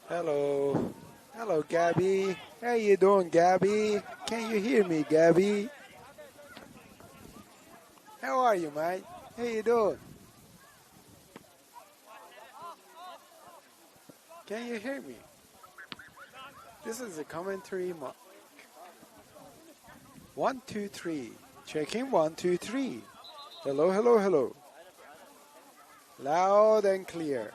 Hello. Hello, Gabby. How you doing, Gabby? Can you hear me, Gabby? How are you, mate? How you doing? Can you hear me? This is a commentary. 1, 2, 3. Checking 1, 2, 3. Hello, hello, hello. Loud and clear.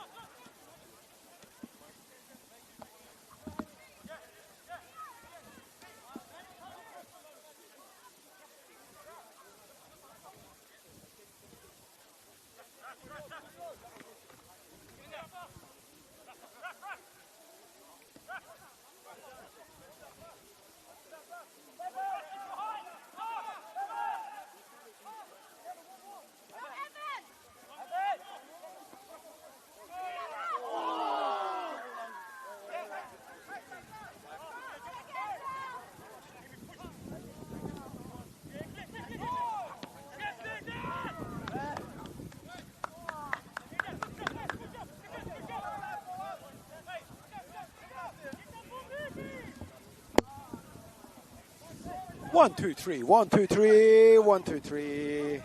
One, two, three. 1, 2, 3. 1, 2, 3.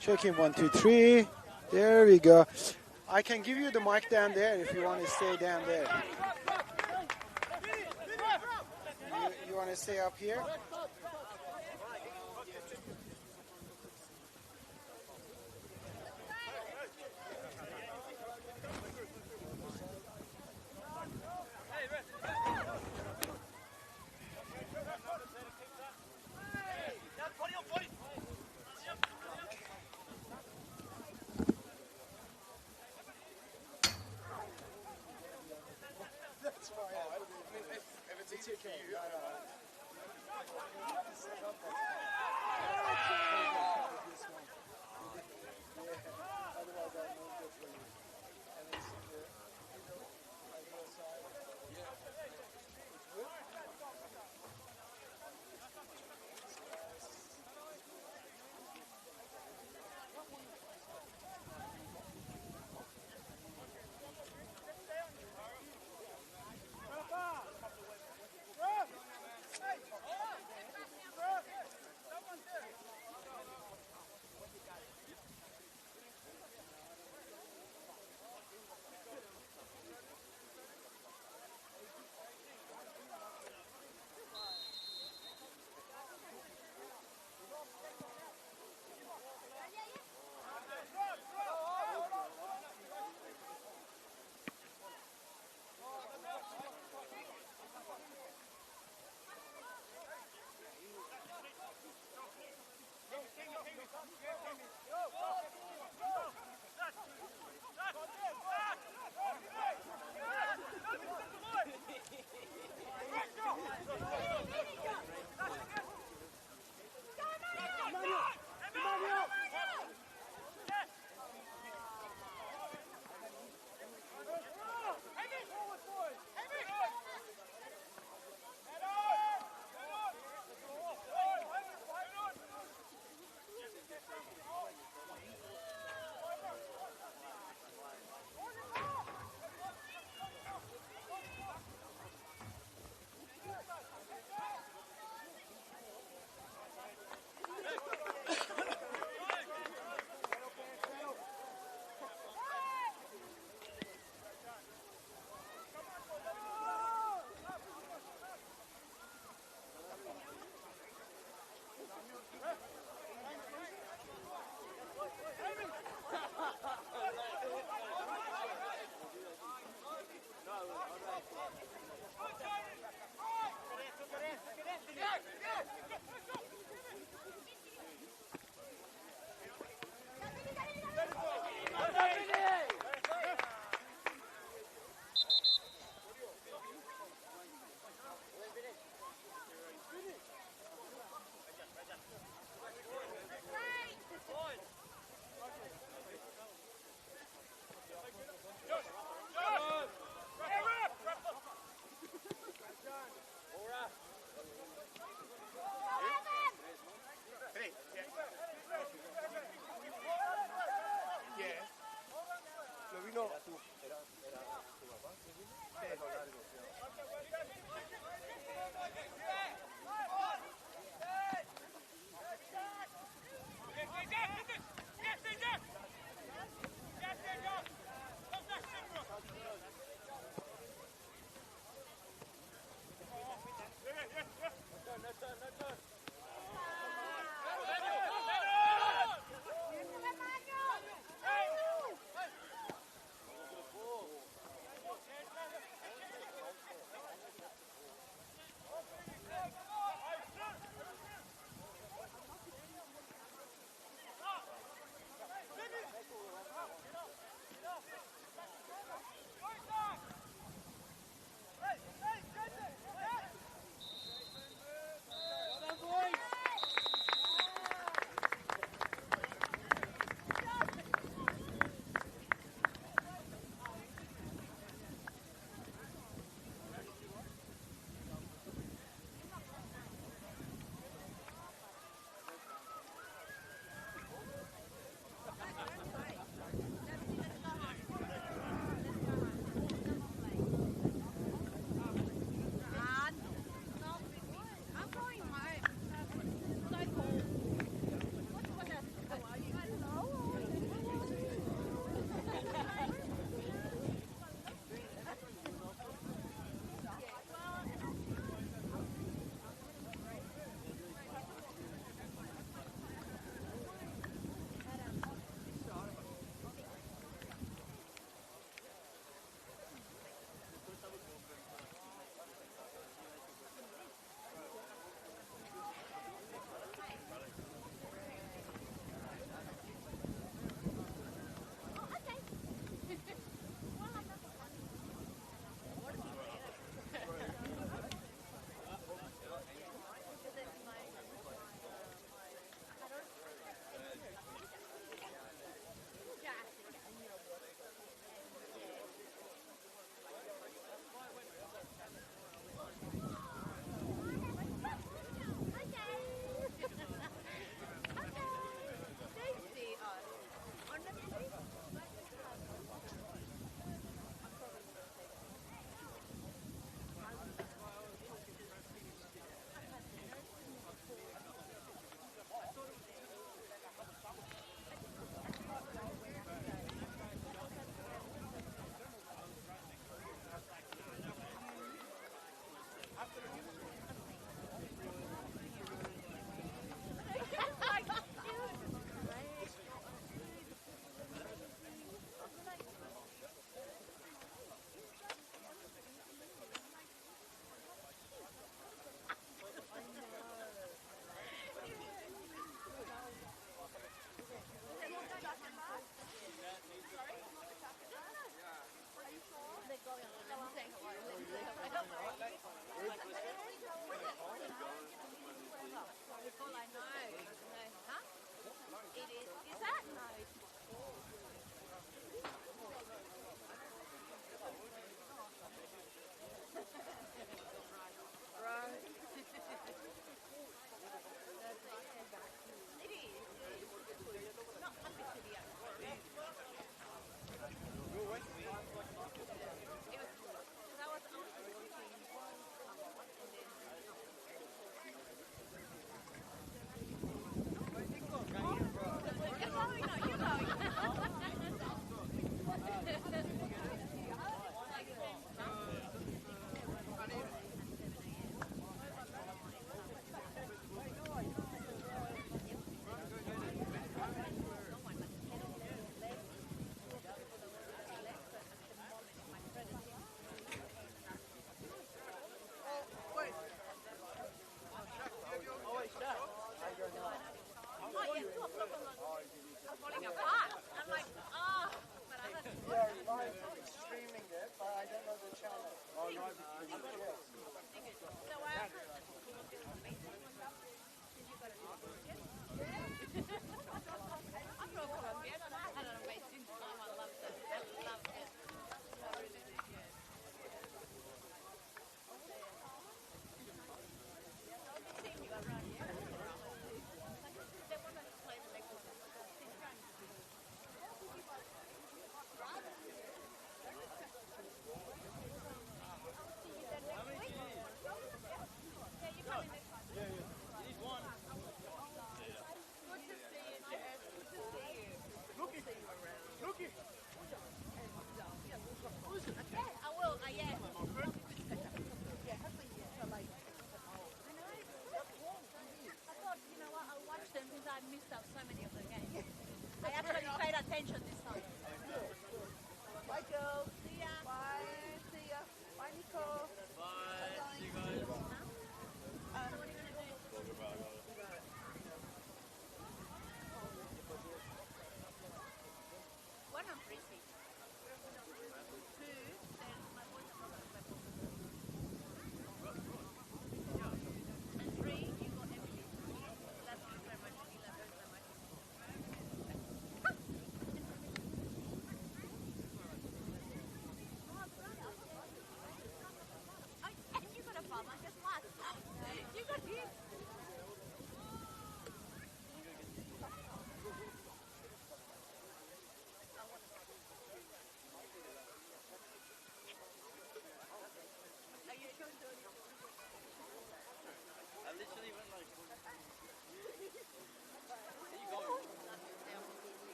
Checking 1, 2, 3. There we go. I can give you the mic down there if you want to stay down there. You want to stay up here?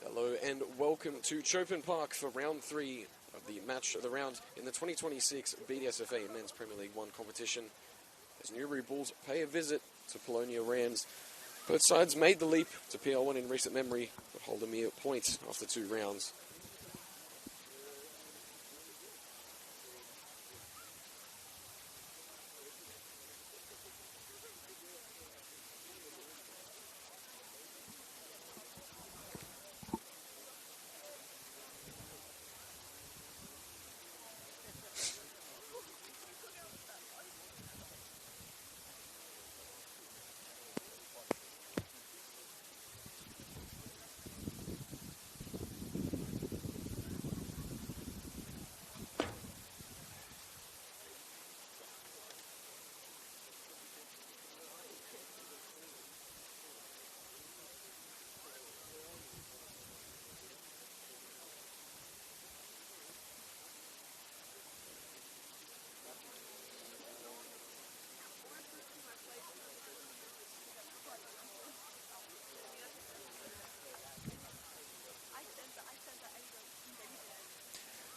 Hello and welcome to Chopin Park for round 3 of the match of the round in the 2026 BDSFA Men's Premier League 1 competition as Newbury Bulls pay a visit to Polonia Rams. Both sides made the leap to PL1 in recent memory, but hold a mere point after 2 rounds.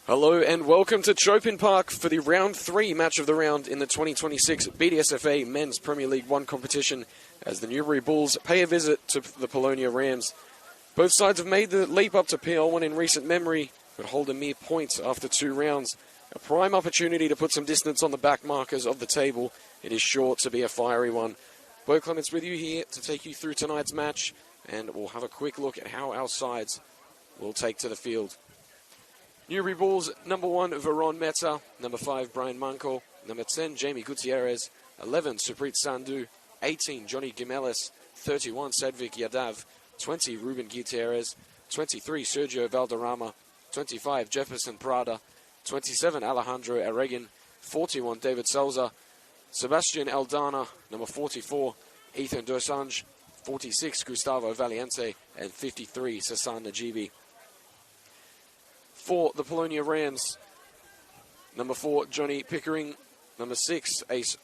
Hello and welcome to Chopin Park for the round 3 match of the round in the 2026 BDSFA Men's Premier League 1 competition as the Newbury Bulls pay a visit to the Polonia Rams. Both sides have made the leap up to PL1 in recent memory, but hold a mere point after 2 rounds. A prime opportunity to put some distance on the back markers of the table. It is sure to be a fiery one. Bo Clements with you here to take you through tonight's match, and we'll have a quick look at how our sides will take to the field. Newbury Bulls, number 1, Veron Meta, number 5, Brian Manko, number 10, Jamie Gutierrez, 11, Suprit Sandhu, 18, Johnny Gimelis, 31, Sedvik Yadav, 20, Ruben Gutierrez, 23, Sergio Valderrama, 25, Jefferson Prada, 27, Alejandro Arreguin, 41, David Souza, Sebastian Aldana, number 44, Ethan Dosange, 46, Gustavo Valiente, and 53, Sasan Najibi. For the Polonia Rams, number 4, Johnny Pickering, number 6, Ace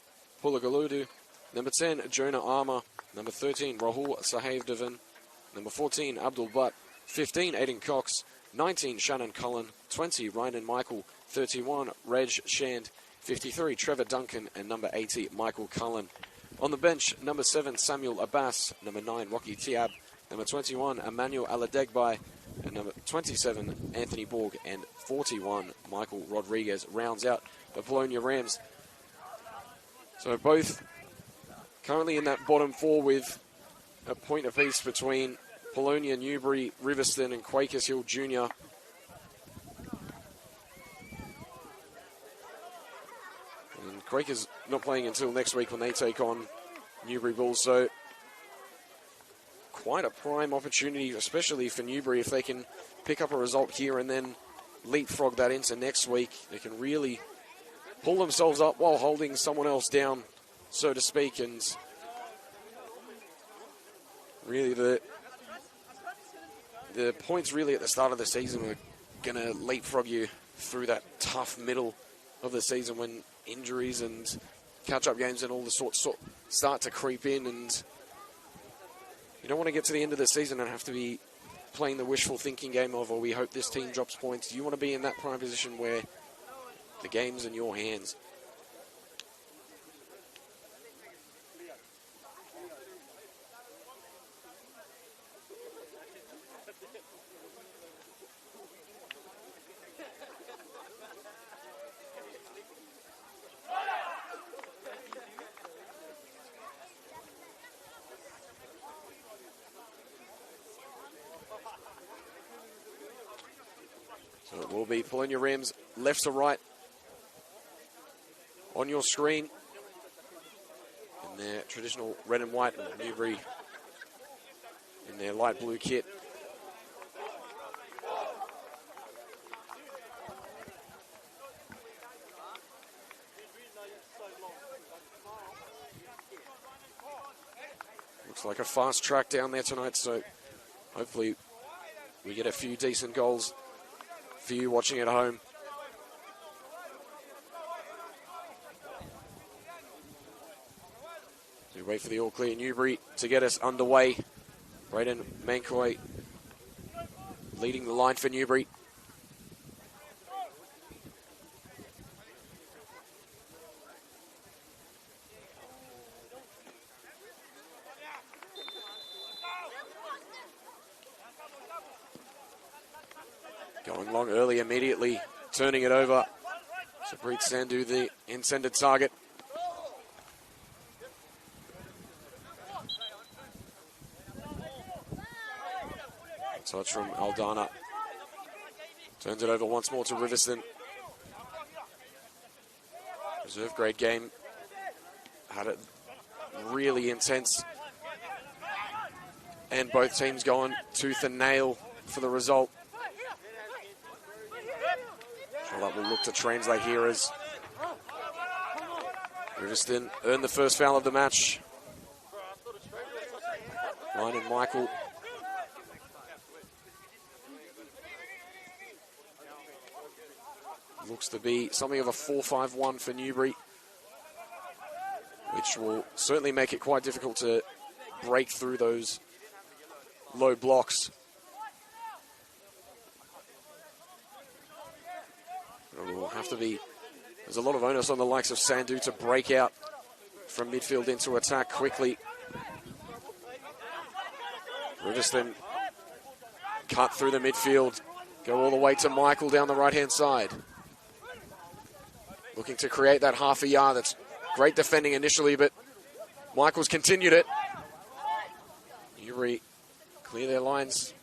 Pulagoludu, number 10, Jonah Armour, number 13, Rahul Sahevdevan, number 14, Abdul Butt, 15, Aiden Cox, 19, Shannon Cullen, 20, Ryan Michael, 31, Reg Shand, 53, Trevor Duncan, and number 80, Michael Cullen. On the bench, number 7, Samuel Abbas, number 9, Rocky Tiab, number 21, Emmanuel Aladegbai, and number 27, Anthony Borg, and 41, Michael Rodriguez rounds out the Polonia Rams. So both currently in that bottom 4 with a point apiece between Polonia, Newbury, Riverston, and Quakers Hill Jr. And Quakers not playing until next week when they take on Newbury Bulls, so quite a prime opportunity, especially for Newbury, if they can pick up a result here and then leapfrog that into next week. They can really pull themselves up while holding someone else down, so to speak, and really the points really at the start of the season were going to leapfrog you through that tough middle of the season when injuries and catch-up games and all the sorts start to creep in, and you don't want to get to the end of the season and have to be playing the wishful thinking game of, we hope this team drops points. You want to be in that prime position where the game's in your hands. So it will be Polonia Rams left to right on your screen in their traditional red and white, and Newbury in their light blue kit. Looks like a fast track down there tonight, so hopefully we get a few decent goals for you watching at home. We wait for the all clear Newbury to get us underway. Braden Mancoy leading the line for Newbury. Going long early immediately, turning it over. Sabrit Sandhu, the intended target. Touch from Aldana. Turns it over once more to Riverston. Reserve grade game. Had it really intense. And both teams going tooth and nail for the result. Well, that will look to translate here as Riverston earned the first foul of the match. Ryan and Michael. Looks to be something of a 4-5-1 for Newbury, which will certainly make it quite difficult to break through those low blocks. It will have to be, there's a lot of onus on the likes of Sandhu to break out from midfield into attack quickly. Riverston cut through the midfield, go all the way to Michael down the right-hand side. Looking to create that half a yard. That's great defending initially, but Michael's continued it. Newbury clear their lines.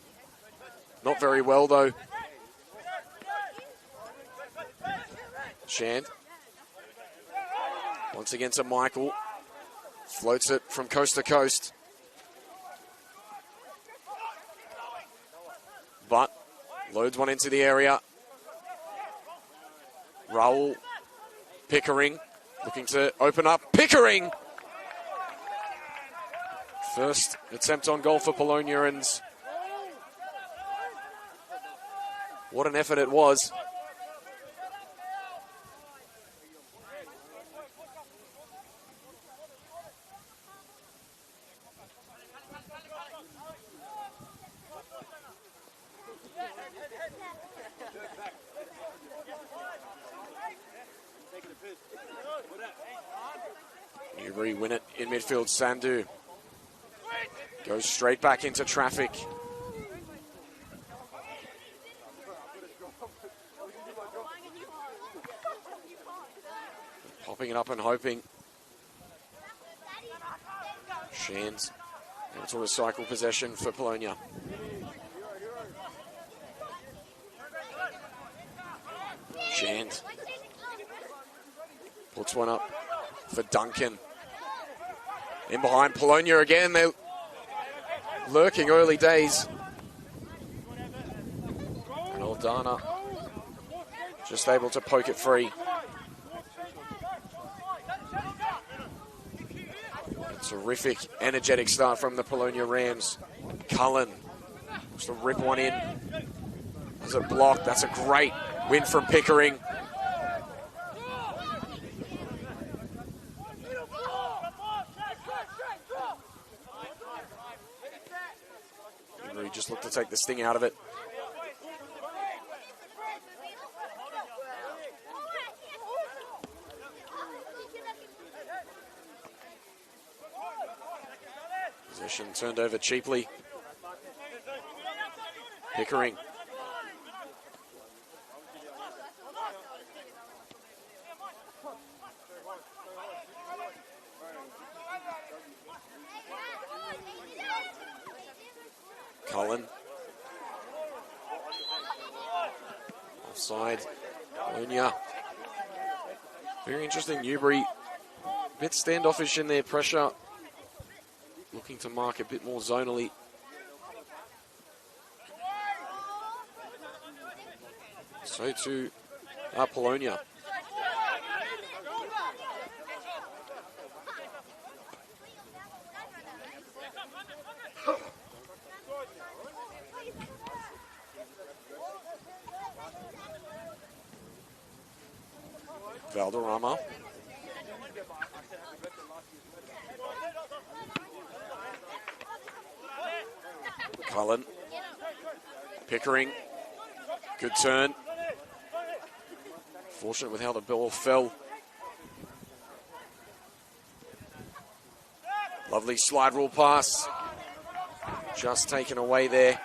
Not very well, though. Shand. Once again to Michael. Floats it from coast to coast. But loads one into the area. Raul. Pickering looking to open up. Pickering! First attempt on goal for Polonia, and what an effort it was. Newbury win it in midfield. Sandhu goes straight back into traffic. Popping it up and hoping. Shands able to recycle possession for Polonia. Shand puts one up for Duncan. In behind Polonia again. They're lurking early days. And Aldana just able to poke it free. A terrific, energetic start from the Polonia Rams. Cullen wants to rip one in. There's a block. That's a great win from Pickering. take the sting out of it. Possession turned over cheaply. Pickering. Cullen. Offside. Polonia. Very interesting. Newbury. A bit standoffish in their pressure. Looking to mark a bit more zonally. So too Polonia. Valderrama. Cullen. Pickering. Good turn. Fortunate with how the ball fell. Lovely slide rule pass. Just taken away there.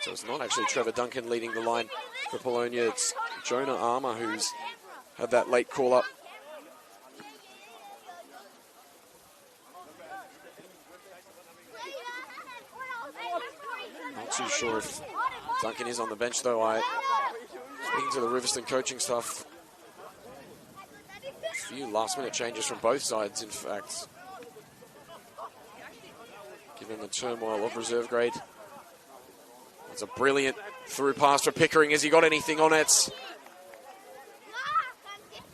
So it's not actually Trevor Duncan leading the line for Polonia. It's Jonah Armour who's had that late call up. Not too sure if Duncan is on the bench though. Speaking to the Riverston coaching staff, a few last minute changes from both sides in fact. Given the turmoil of reserve grade. It's a brilliant through pass for Pickering. Has he got anything on it?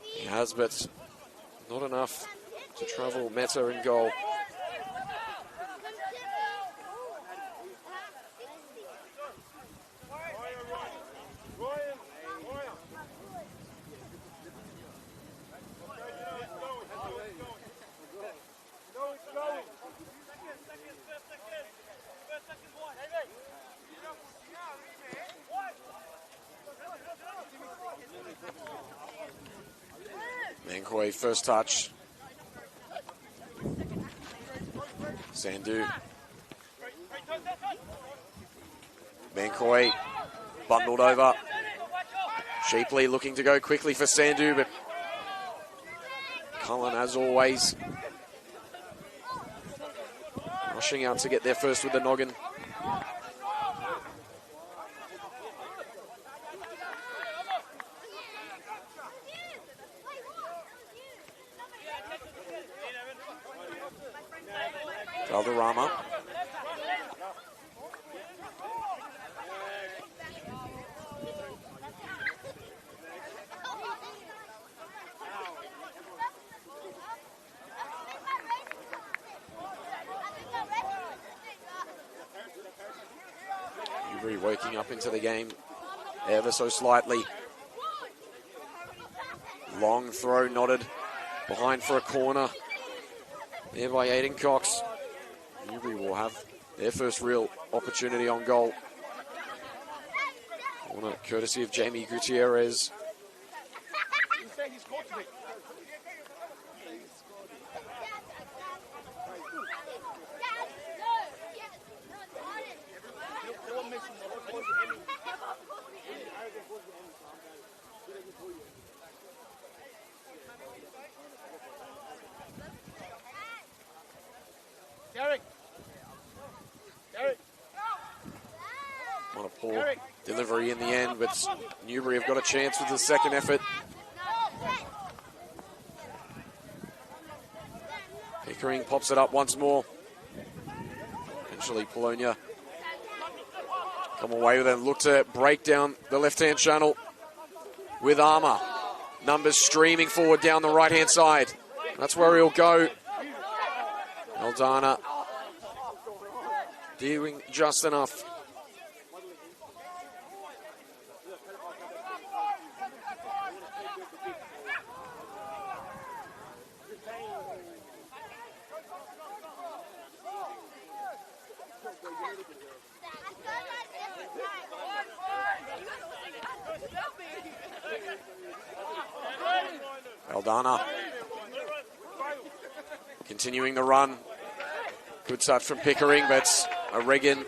He has, but not enough to travel. Meta in goal. Manquay, first touch. Sandhu. Manquay bundled over. Sheepley looking to go quickly for Sandhu, but Cullen, as always, rushing out to get there first with the noggin. Valderrama. Newbury waking up into the game ever so slightly. Long throw knotted behind for a corner. There by Aiden Cox. Newbury will have their first real opportunity on goal. Corner courtesy of Jamie Gutierrez. What a poor delivery in the end, but Newbury have got a chance with the second effort. Pickering pops it up once more. Eventually Polonia come away with it and look to break down the left-hand channel with Armour. Numbers streaming forward down the right-hand side. That's where he'll go. Aldana doing just enough. Ivana continuing the run. Good touch from Pickering, but Regan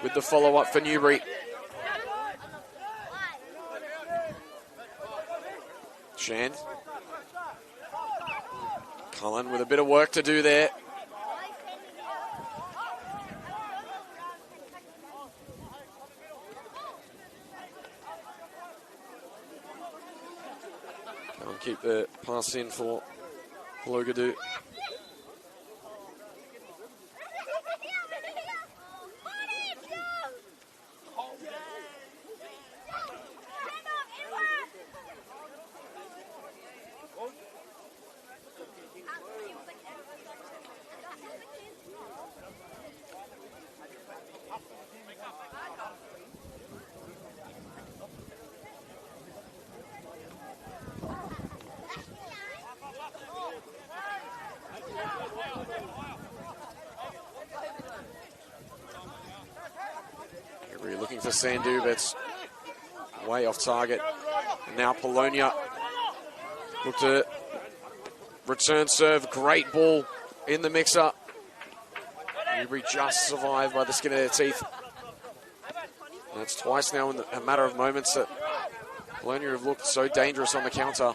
with the follow-up for Newbury. Shand. Cullen with a bit of work to do there. Can't keep the pass in for Logadoo. Looking for Sandhu, but it's way off target. And now Polonia look to return serve. Great ball in the mix-up. Newbury just survived by the skin of their teeth. And that's twice now in a matter of moments that Polonia have looked so dangerous on the counter.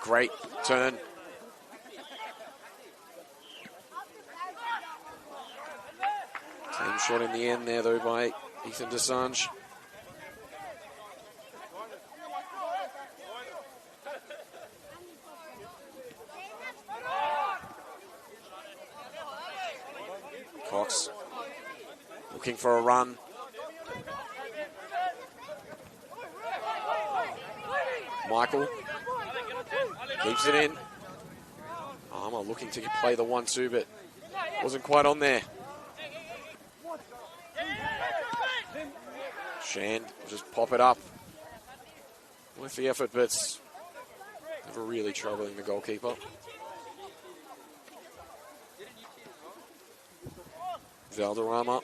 Great turn. Same shot in the end there, though, by Ethan Desange. Cox looking for a run. Michael keeps it in. Armour looking to play the 1-2, but wasn't quite on there. Shand will just pop it up with the effort, but it's never really troubling the goalkeeper. Valderrama.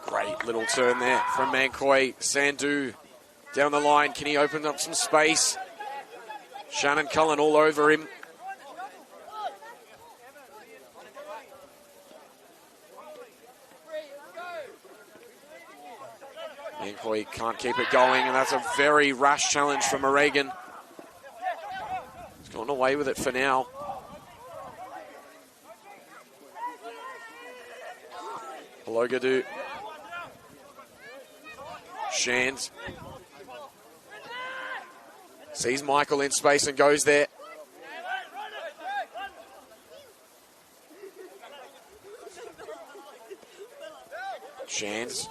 Great little turn there from Mancoy. Sandhu down the line. Can he open up some space? Shannon Cullen all over him. Mancoy can't keep it going, and that's a very rash challenge from Moragan. He's gone away with it for now. Logadoo. Shand sees Michael in space and goes there. Shand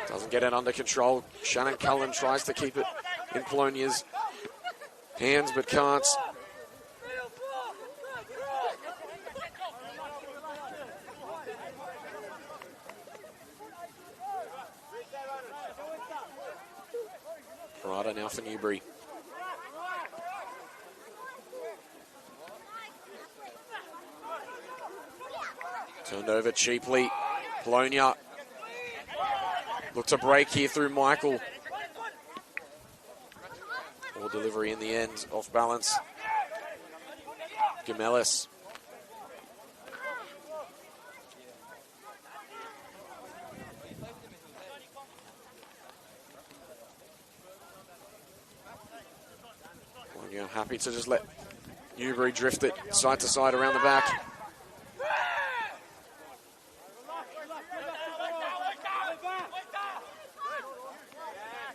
doesn't get it under control. Shannon Cullen tries to keep it in Polonia's hands, but can't. Parada now for Newbury. Turned over cheaply. Polonia look to break here through Michael. Poor delivery in the end, off balance. Gemelis. Happy to just let Newbury drift it side to side around the back.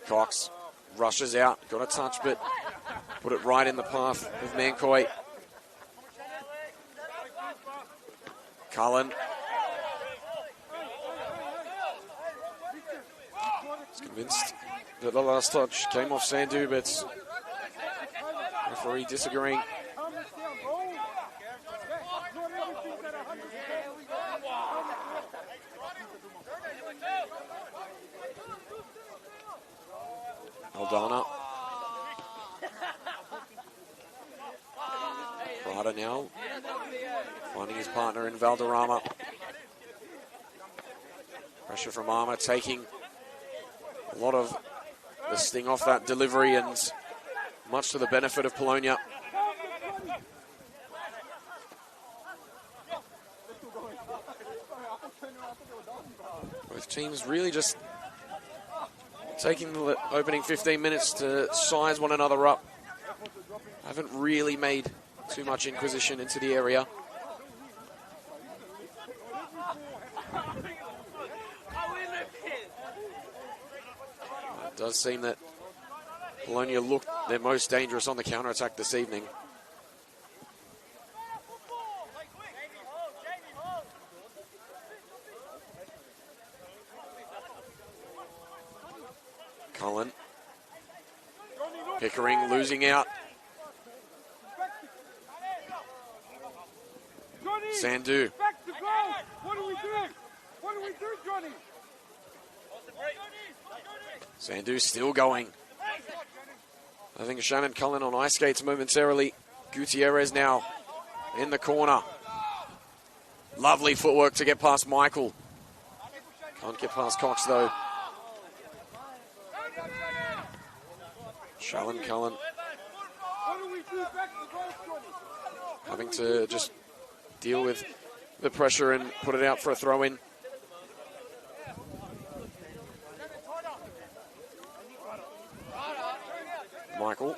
Cox rushes out, got a touch, but put it right in the path of Mancoy. Cullen. He's convinced that the last touch came off Sandhu, but referee disagreeing. Saldana. Prada now finding his partner in Valderrama. Pressure from Armour, taking a lot of the sting off that delivery, and much to the benefit of Polonia. Both teams really just taking the opening 15 minutes to size one another up. Haven't really made too much inquisition into the area. It does seem that Polonia looked their most dangerous on the counter-attack this evening. Cullen. Pickering losing out. Sandu. What do we do? What do we do, Johnny? Sandu still going. I think Shannon Cullen on ice skates momentarily. Gutierrez now in the corner. Lovely footwork to get past Michael. Can't get past Cox though. Shannon Cullen having to just deal with the pressure and put it out for a throw-in. Michael.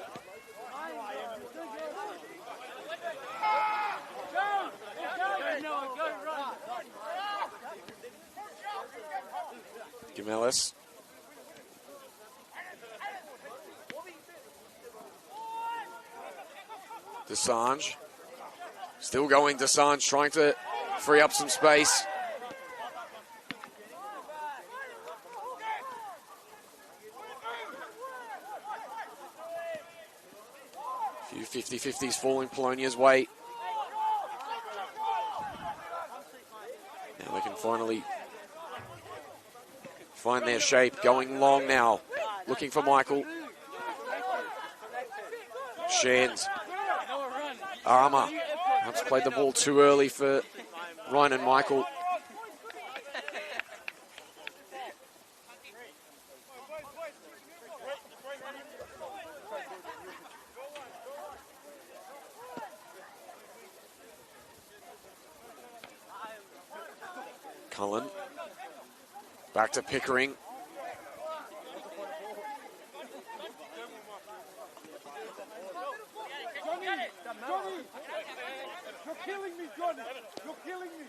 Gimelis. Desange. Still going, Desange trying to free up some space. A few 50-50s falling Polonia's way. Now they can finally find their shape. Going long now. Looking for Michael. Shands. Armour. Perhaps played the ball too early for Ryan and Michael. Cullen. Back to Pickering. Johnny! You're killing me, Johnny! You're killing me!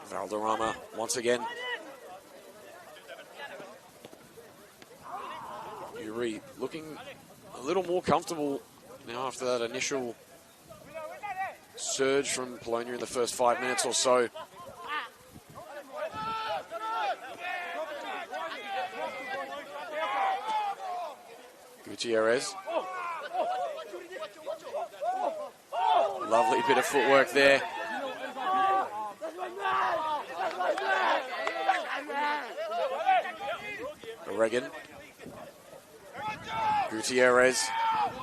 Valderrama once again. Newbury looking a little more comfortable now after that initial surge from Polonia in the first 5 minutes or so. Gutierrez. Lovely bit of footwork there. Regan. Gutierrez.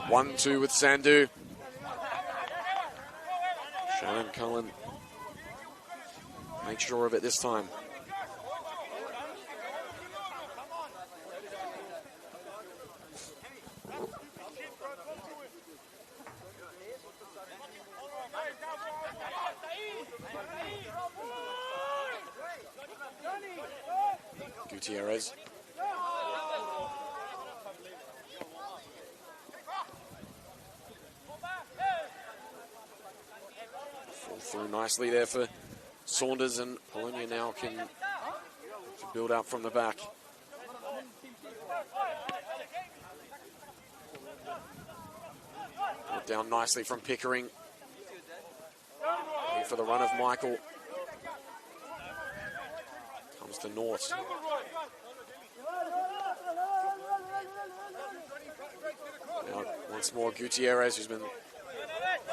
1-2 with Sandu. Shannon Cullen makes sure of it this time. Gutierrez. Fall through nicely there for Saunders, and Polonia now can build up from the back. Brought down nicely from Pickering. Looking for the run of Michael. Comes to North. Now once more Gutierrez, who's been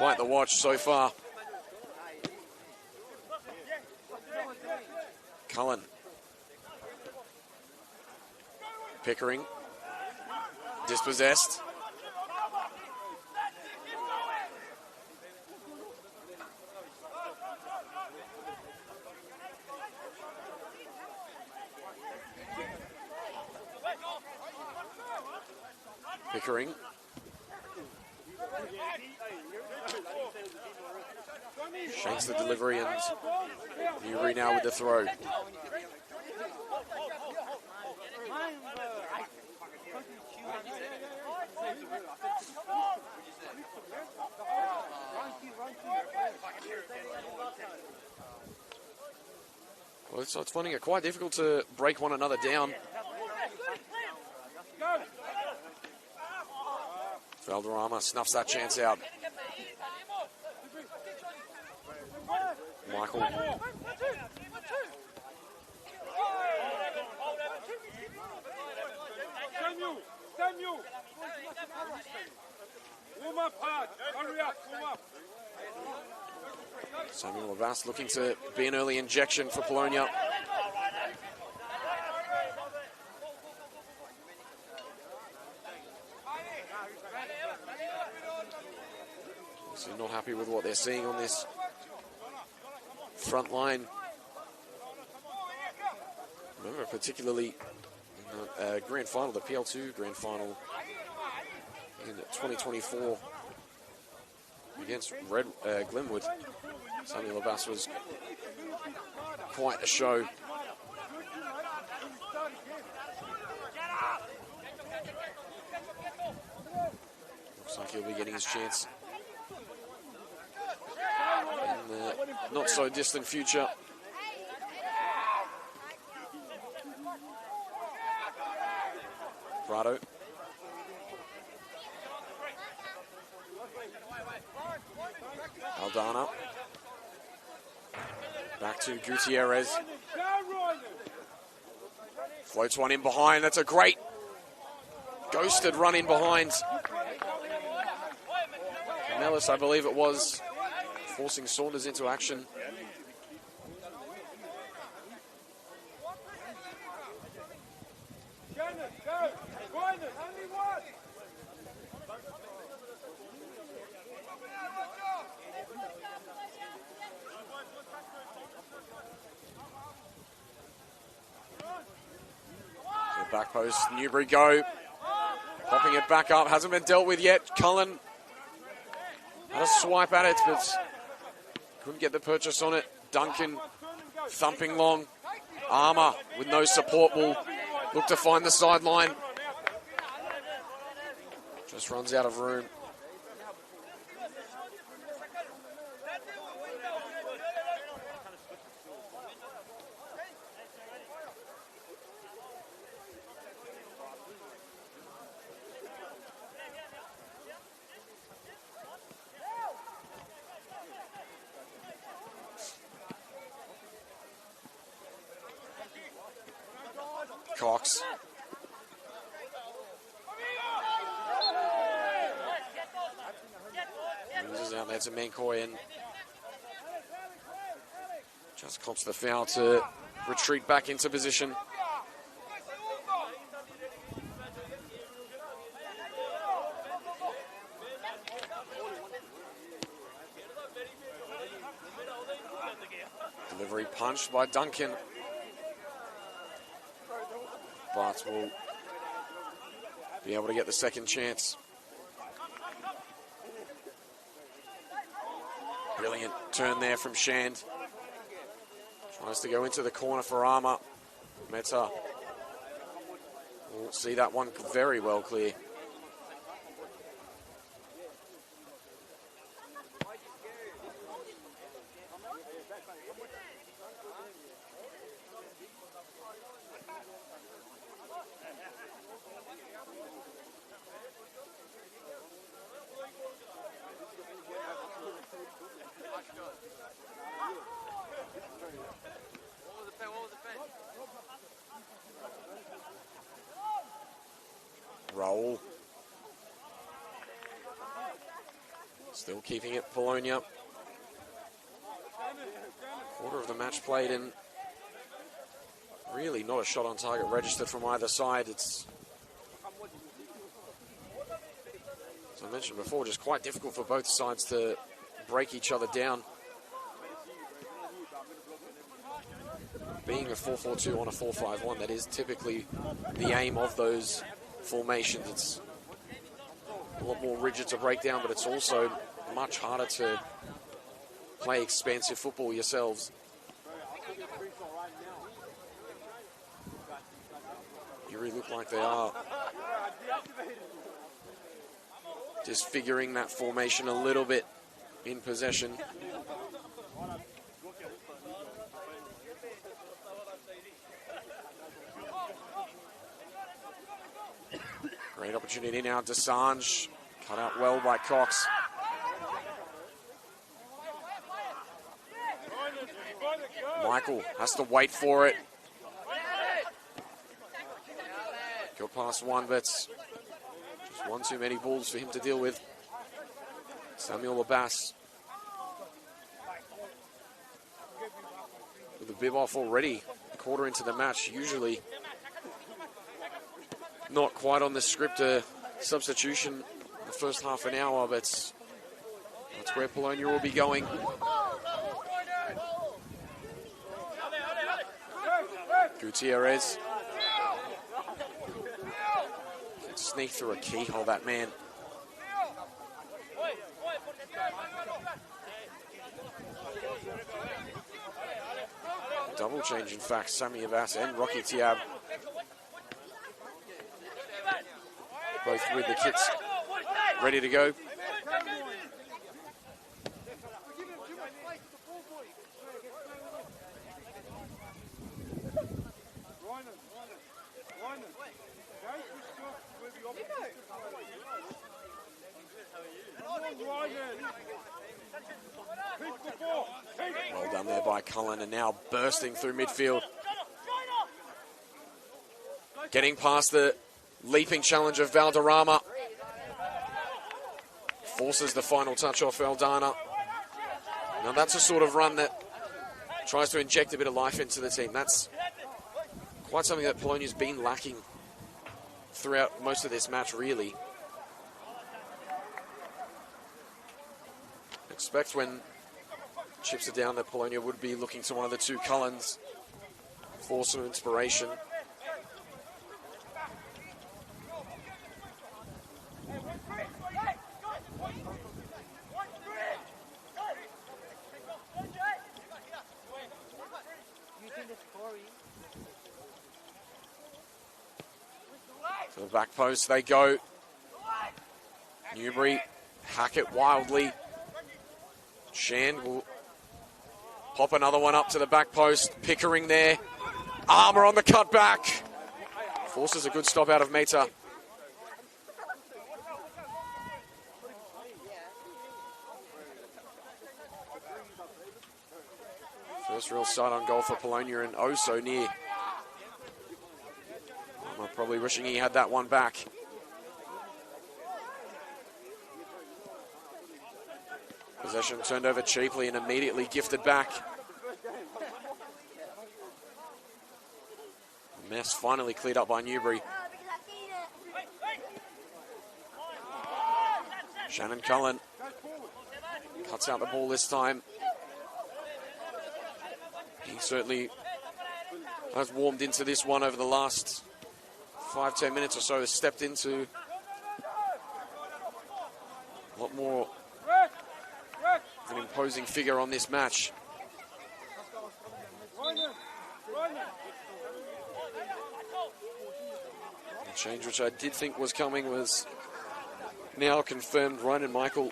Quite the watch so far. Cullen. Pickering. Dispossessed. Pickering. Shanks the delivery, and Newbury now with the throw. Well, it's finding it quite difficult to break one another down. Valderrama snuffs that chance out. Michael. Samuel. Warm up hard. Hurry up. Warm up. Samuel Abbas looking to be an early injection for Polonia. So not happy with what they're seeing on this front line. Remember, particularly in the grand final, the PL2 grand final in 2024 against Glenwood. Samuel Abbas was quite a show. Looks like he'll be getting his chance in the not so distant future. Prado. Aldana. Back to Gutierrez. Floats one in behind. That's a great ghosted run in behind. Nellis, I believe it was, forcing Saunders into action. Back post, Newbury go. Popping it back up, hasn't been dealt with yet. Cullen had a swipe at it, but couldn't get the purchase on it. Duncan thumping long. Armour with no support will look to find the sideline. Just runs out of room. Cox. Loses out there to Mancoy and just cops the foul to retreat back into position. Delivery punched by Duncan. But will be able to get the second chance. Brilliant turn there from Shand. Tries to go into the corner for Armour. Meta will see that one very well clear. Roll. Still keeping it Polonia. Quarter of the match played in. Really not a shot on target registered from either side. It's, as I mentioned before, just quite difficult for both sides to break each other down. Being a 4-4-2 on a 4-5-1, that is typically the aim of those formations. It's a lot more rigid to break down, but it's also much harder to play expansive football yourselves. You really look like they are just figuring that formation a little bit in possession. Great opportunity now, Desange, cut out well by Cox. Michael has to wait for it. Got past one, but just one too many balls for him to deal with. Samuel Abbas with the bib off already, a quarter into the match. Usually not quite on the script, a substitution in the first half an hour, but that's where Polonia will be going. Gutierrez can sneak through a keyhole, that man. Double change, in fact, Sami Abbas and Rocky Tiab. Both with the kits ready to go. Well done there by Cullen, and now bursting through midfield. Getting past the leaping challenge of Valderrama. Forces the final touch off Aldana. Now that's a sort of run that tries to inject a bit of life into the team. That's quite something that Polonia's been lacking throughout most of this match, really. Expect when chips are down that Polonia would be looking to one of the two Cullens for some inspiration. To the back post they go. Newbury hack it wildly. Shand will pop another one up to the back post. Pickering there. Armour on the cutback. Forces a good stop out of Meta. First real sight on goal for Polonia, and oh so near. I'm probably wishing he had that one back. Possession turned over cheaply and immediately gifted back. Mess finally cleared up by Newbury. Shannon Cullen cuts out the ball this time. He certainly has warmed into this one over the last 5-10 minutes or so, has stepped into a lot more of an imposing figure on this match. The change which I did think was coming was now confirmed. Ryan Michael,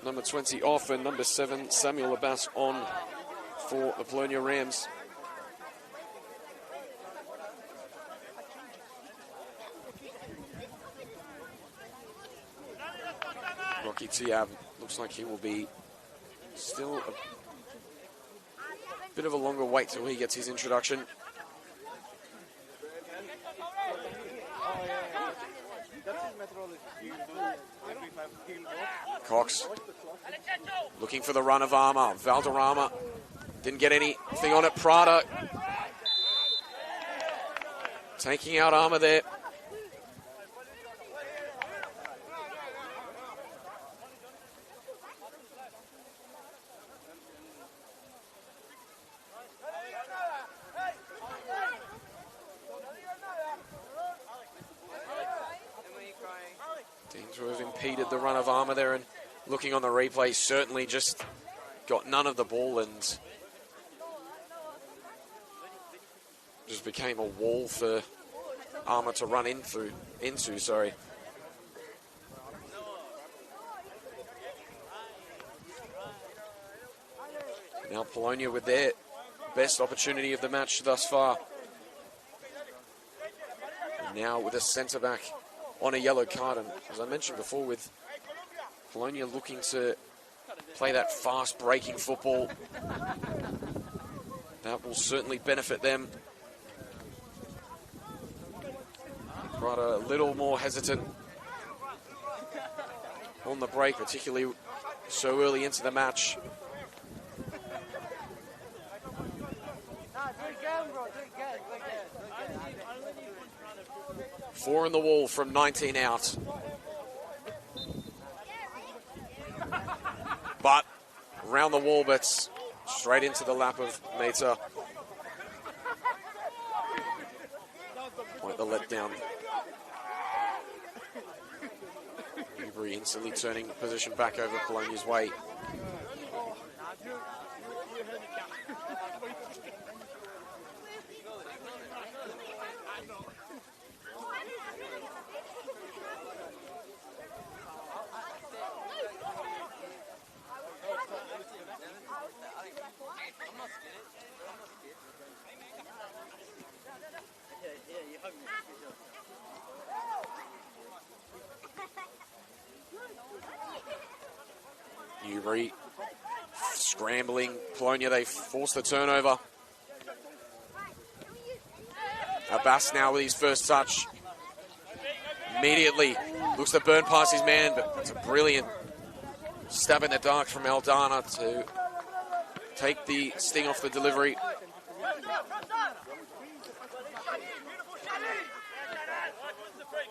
number 20 off, and number 7 Samuel Abbas on for the Polonia Rams. Rocky Tiab looks like he will be still a bit of a longer wait till he gets his introduction. Cox looking for the run of Armour. Valderrama didn't get anything on it. Prada taking out Armour there. Seems to have impeded the run of Armour there, and looking on the replay, certainly just got none of the ball and just became a wall for Armour to run into. Now Polonia with their best opportunity of the match thus far. And now with a centre-back on a yellow card, and as I mentioned before, with Polonia looking to play that fast breaking football, that will certainly benefit them. Prada a little more hesitant on the break, particularly so early into the match. Four in the wall from 19 out. But around the wall, but straight into the lap of Meta. Quite the letdown. Newbury instantly turning the position back over Polonia's way. Newbury scrambling. Polonia, they force the turnover. Abbas now with his first touch. Immediately looks to burn past his man, but it's a brilliant stab in the dark from Aldana to take the sting off the delivery.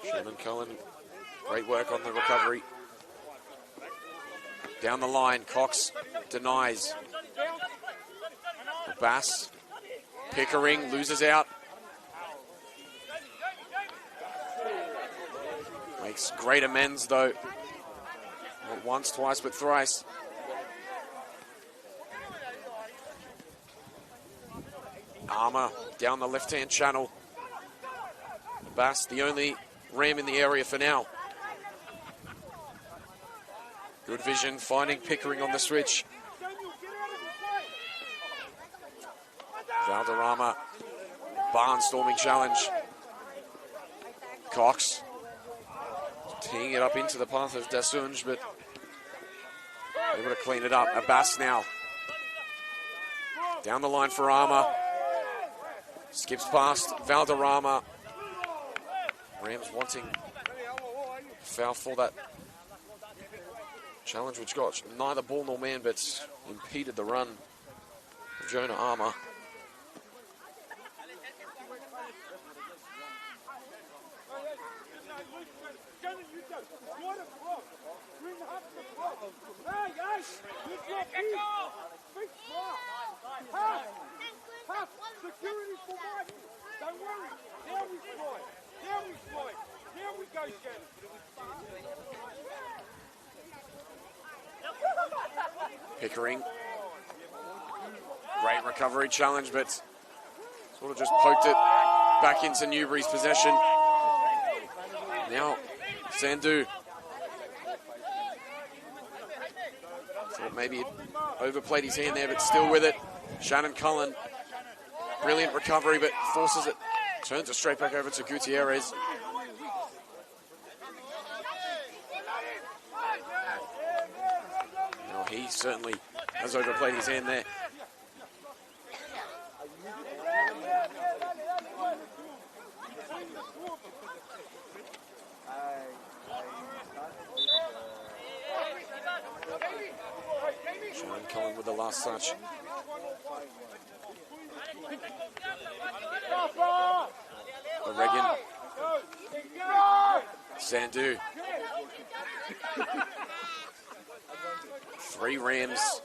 Shannon Cullen, great work on the recovery. Down the line, Cox denies. Abbas, Pickering loses out. Makes great amends though. Not once, twice, but thrice. Armour down the left-hand channel. Abbas, the only Ram in the area for now. Good vision, finding Pickering on the switch. Valderrama, barnstorming challenge. Cox, teeing it up into the path of Dasunj, but able to clean it up. Abbas now. Down the line for Armour. Skips past Valderrama. Rams wanting foul for that challenge, which got neither ball nor man, but impeded the run of Jonah Armour. Pickering, great recovery challenge, but sort of just poked it back into Newbury's possession. Now, Sandu. Thought maybe he overplayed his hand there, but still with it. Shannon Cullen, brilliant recovery, but forces it. Turns it straight back over to Gutierrez. Now he certainly has overplayed his hand there. the last touch. Regan. Sandu. 3 Rams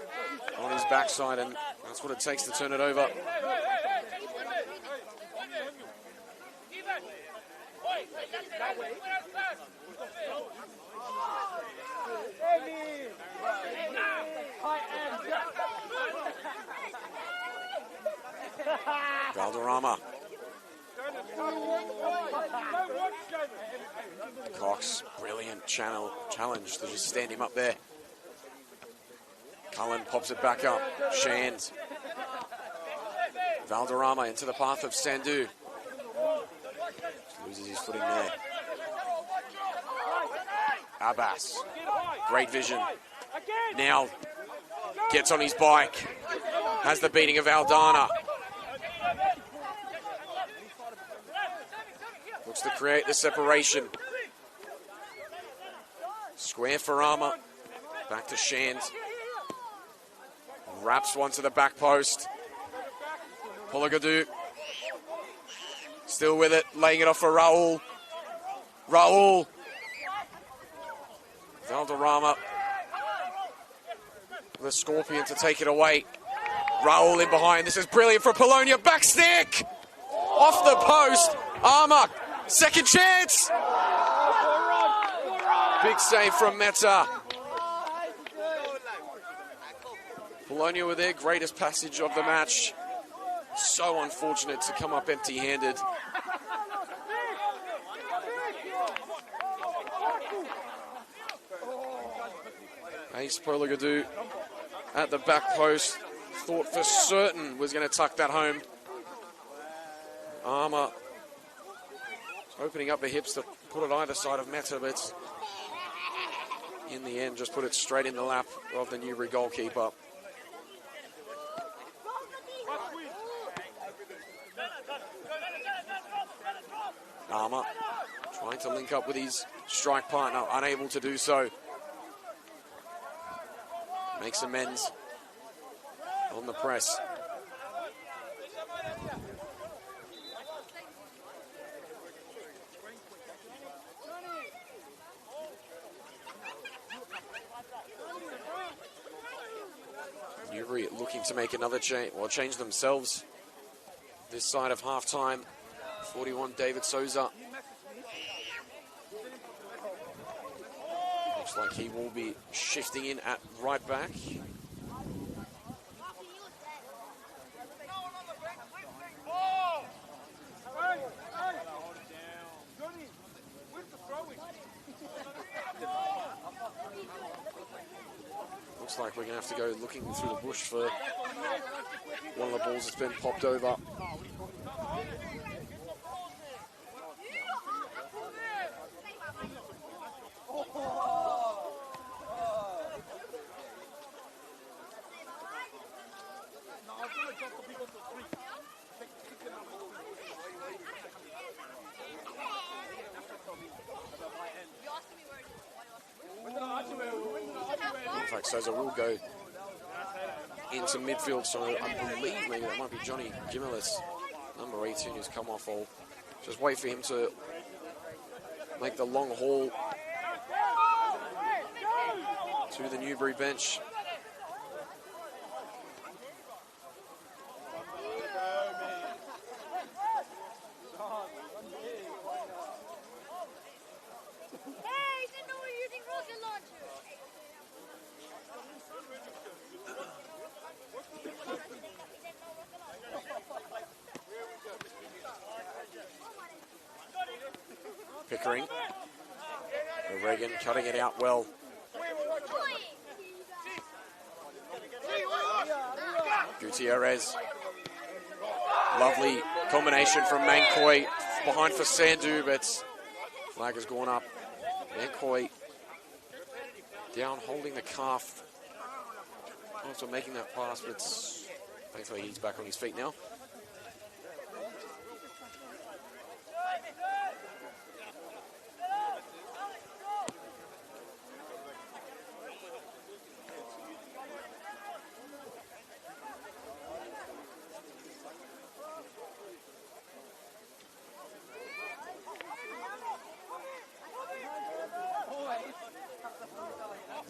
on his backside, and that's what it takes to turn it over. Valderrama. Cox, brilliant challenge to just stand him up there. Cullen pops it back up. Shand. Valderrama into the path of Sandu. Just loses his footing there. Abbas. Great vision. Now gets on his bike. Has the beating of Aldana. Looks to create the separation. Square for Armour. Back to Shand. Wraps one to the back post. Pologadou. Still with it. Laying it off for Raul. Raul. Valderrama. The Scorpion to take it away. Raul in behind. This is brilliant for Polonia. Back stick. Off the post. Armour. Second chance. Big save from Meta. Polonia with their greatest passage of the match. So unfortunate to come up empty-handed. Ace Pologadou at the back post. Thought for certain was going to tuck that home. Armour opening up the hips to put it either side of Meta, but in the end just put it straight in the lap of the Newbury goalkeeper. Armour trying to link up with his strike partner, unable to do so. Makes amends on the press. Newbury looking to make another change, or change themselves this side of half-time. 41, David Souza. Looks like he will be shifting in at right back. Looks like we're going to have to go looking through the bush for one of the balls that's been popped over. In fact, Souza will go into midfield, so I believe maybe that might be Johnny Gimilis, number 18, who's come off. I'll just wait for him to make the long haul to the Newbury bench. Pickering. Regan cutting it out well. Gutierrez. Lovely combination from Mancoy. Behind for Sandu, but flag has gone up. Mancoy down, holding the calf. Also making that pass, but thankfully he's back on his feet now.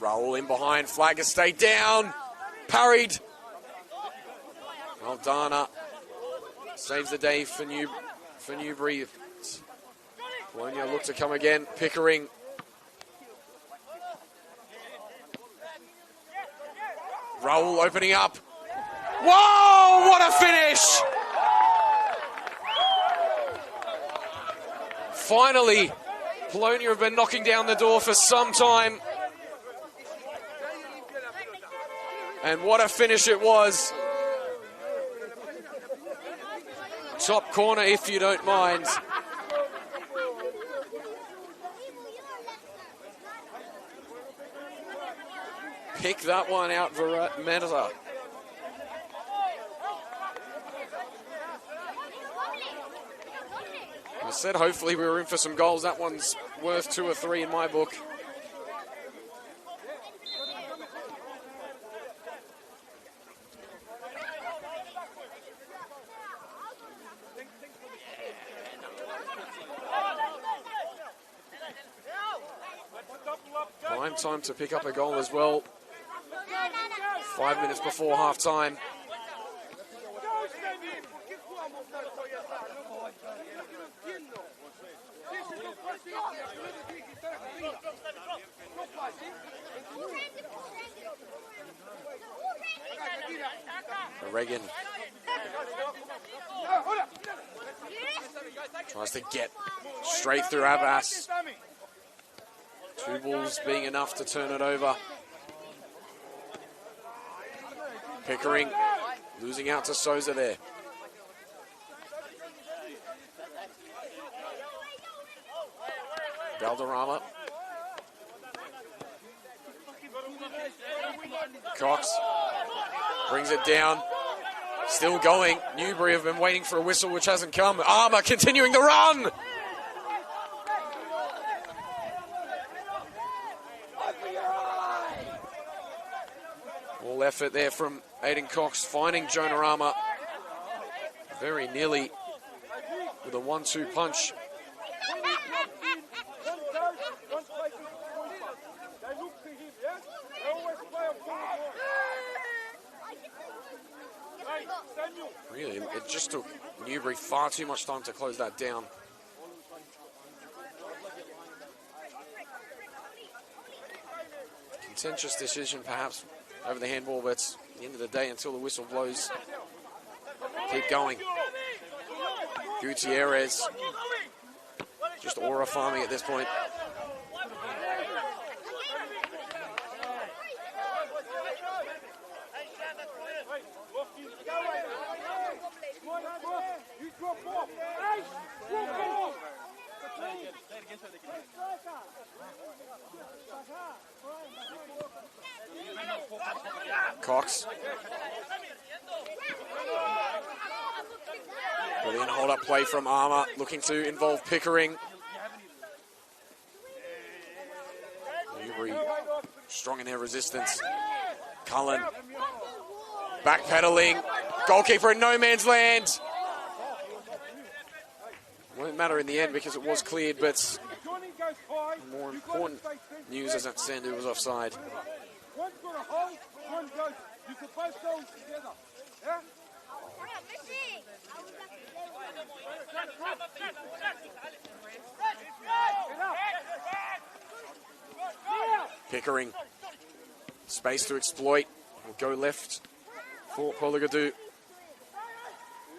Raul in behind, Flagger stayed down, parried. Aldana saves the day for Newbury. Polonia look to come again. Pickering. Raul opening up. Whoa, what a finish! Finally, Polonia have been knocking down the door for some time. And what a finish it was. Top corner, if you don't mind. Pick that one out, Meta. I said hopefully we were in for some goals. That one's worth 2 or 3 in my book. Prime time to pick up a goal as well. 5 minutes before half time. Reagan tries to get straight through Abbas. 2 balls being enough to turn it over. Pickering losing out to Souza there. Valderrama. Cox brings it down. Still going. Newbury have been waiting for a whistle which hasn't come. Armour continuing the run. All effort there from Aiden Cox, finding Jonah Armour very nearly with a 1-2 punch. Really, it just took Newbury far too much time to close that down. Contentious decision perhaps over the handball, but at the end of the day, until the whistle blows, keep going. Gutierrez just aura farming at this point. Cox. Brilliant hold-up play from Armour, looking to involve Pickering. Newbury strong in their resistance. Cullen backpedaling. Goalkeeper in no man's land. Won't matter in the end because it was cleared, but more important news is that Sandu was offside. One's got a hole, one goes. You can both go together. Yeah? Pickering. Space to exploit. Will go left for Polygadu.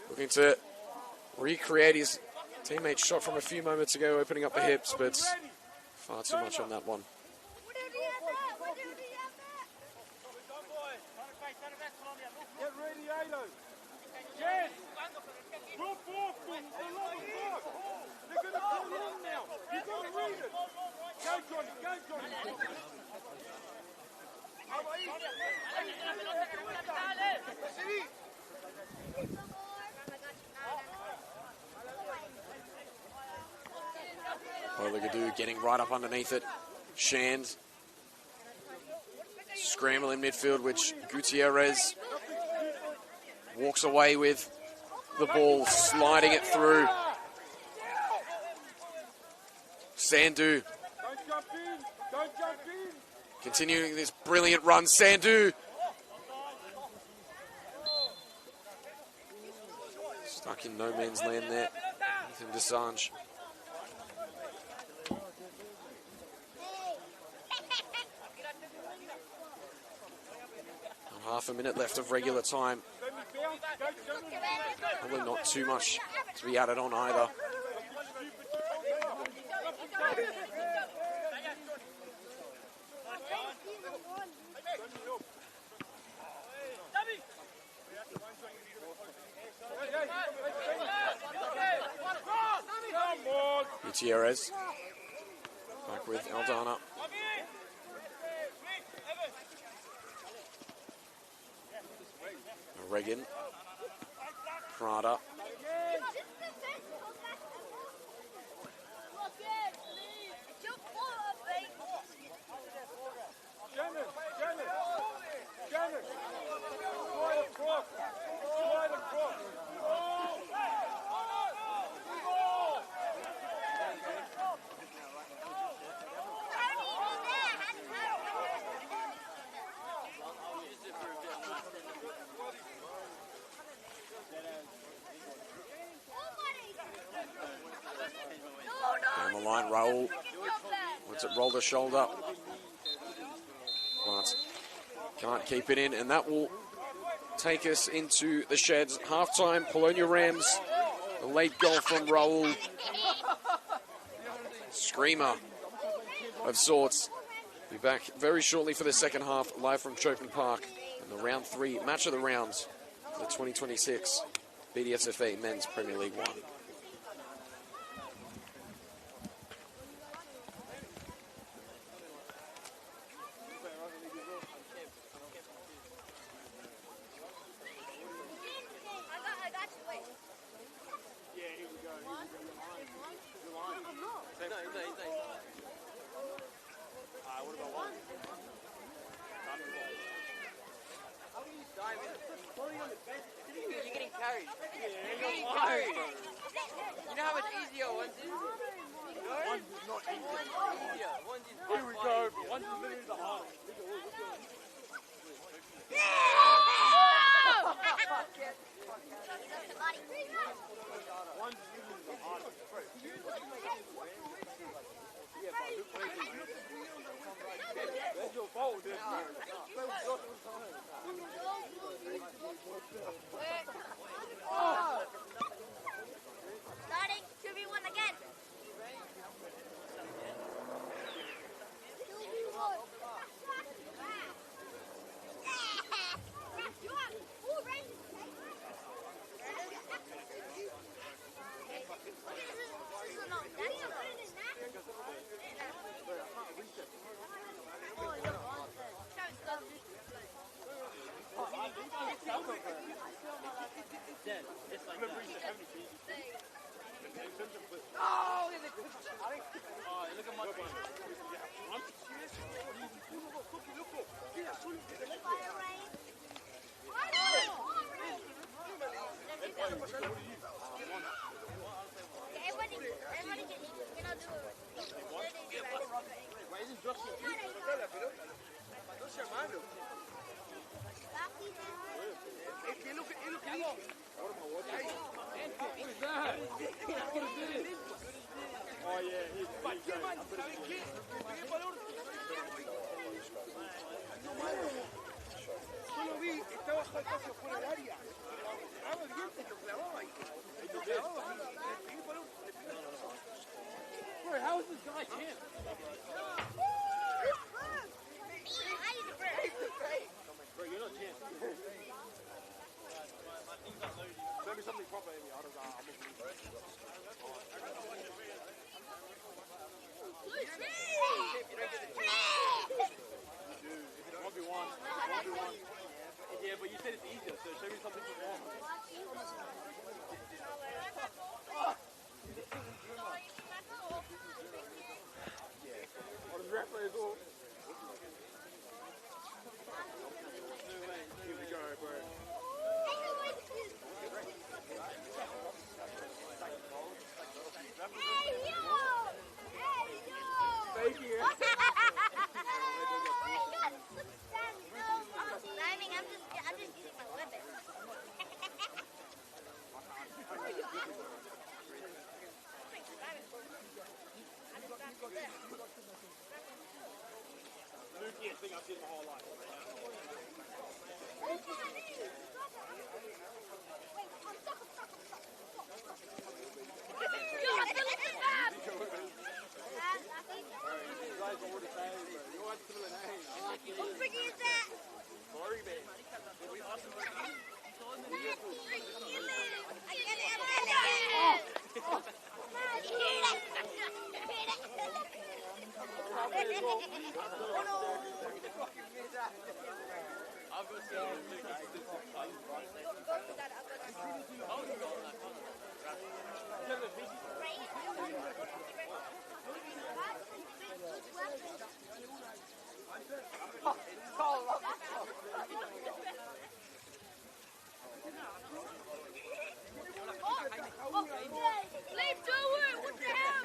Looking to recreate his teammate's shot from a few moments ago, opening up the hips, but far too much on that one. Get ready, Alo. Yes. Go forth, man. They're going to pull in now. You've got to read it. Go, Johnny. Go, Johnny. Polygadu getting right up underneath it. Shand. Scramble in midfield, which Gutierrez walks away with the ball, sliding it through. Sandu Don't jump in. Don't jump in. Continuing this brilliant run, Sandu. Stuck in no man's land there. Ethan Desange. Half a minute left of regular time. Probably not too much to be added on either. Gutierrez back with Aldana. Regan, Prada. Down the line, Raul wants it roll the shoulder, but can't keep it in, and that will take us into the sheds. Halftime, Polonia Rams, a late goal from Raul. Screamer of sorts. Be back very shortly for the second half, live from Chopin Park, in the round 3 match of the rounds, the 2026 BDSFA Men's Premier League 1. Luckiest thing I've seen my whole life. Leave to it! What the hell?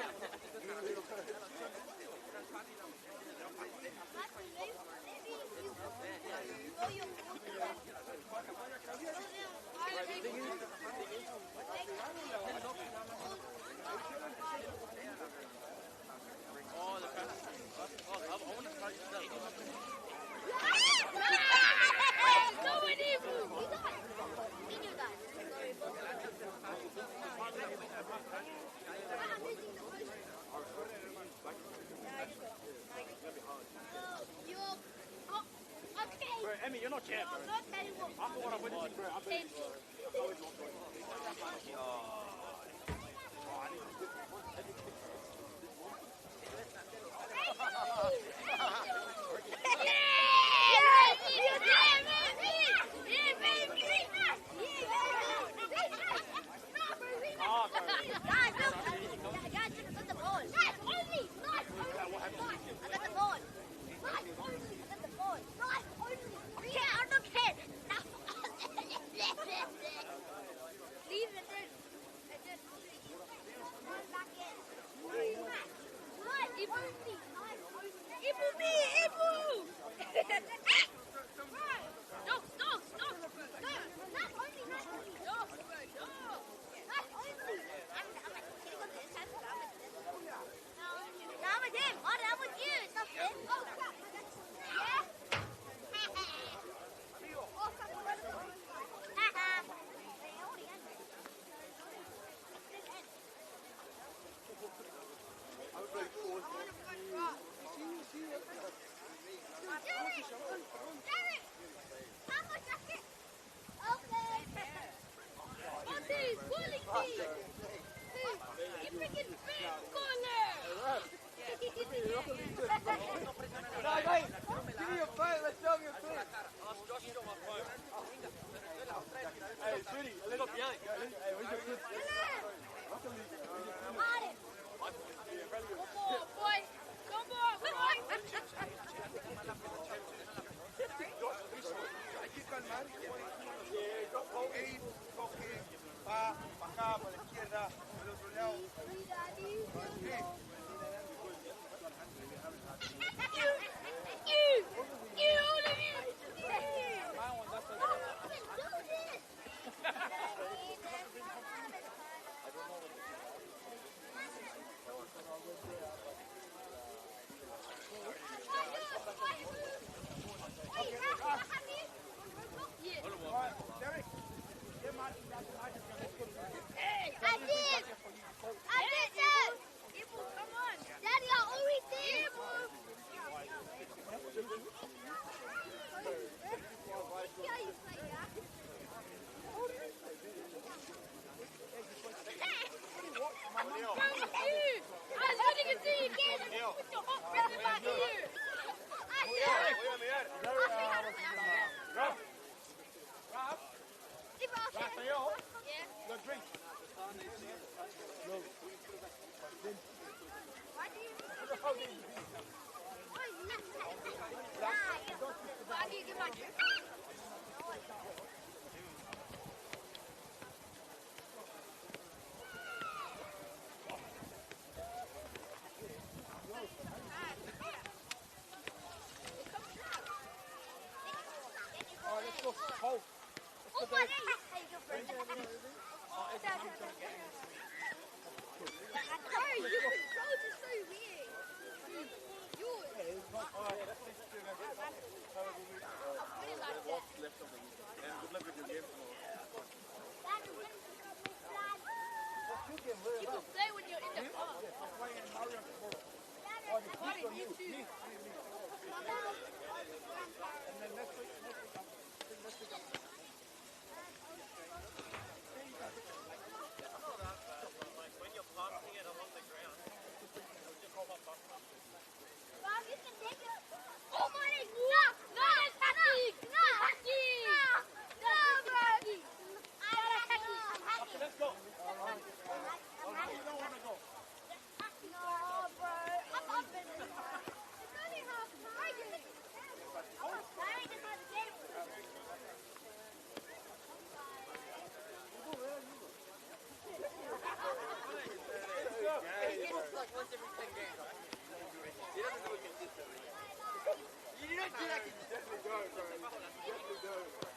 Emmy, you're not champ, bro. After what I witnessed, bro, I'm very sure. once every 10 games. He doesn't do it consistently. You don't do that consistently. Definitely don't, bro. Definitely don't.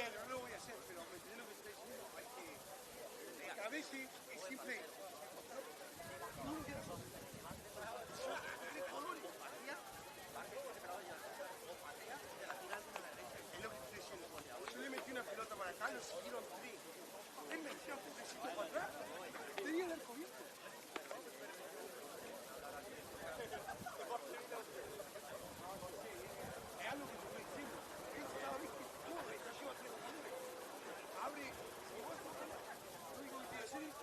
No lo voy a hacer, pero me entendés lo que estoy diciendo. Hay que. A veces es simple. Es lo que estoy diciendo. Yo le metí una pelota para acá, lo siguieron tres. Él me decía un toquecito para atrás. Tenía el arco abierto. Es algo que te estoy diciendo. Él estaba, viste, todo, está lleva tres jugadores. Abre, y vos, lo único que te iba a decir es.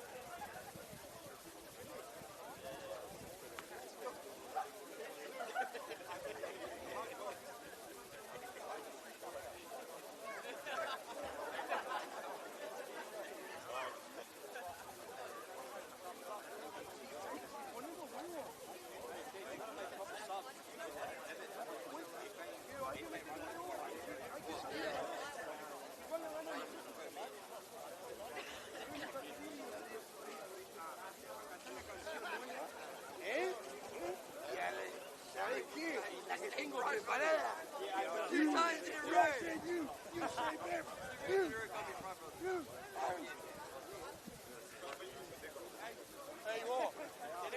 ¿Sabes qué? La que tengo preparada. You say Tiene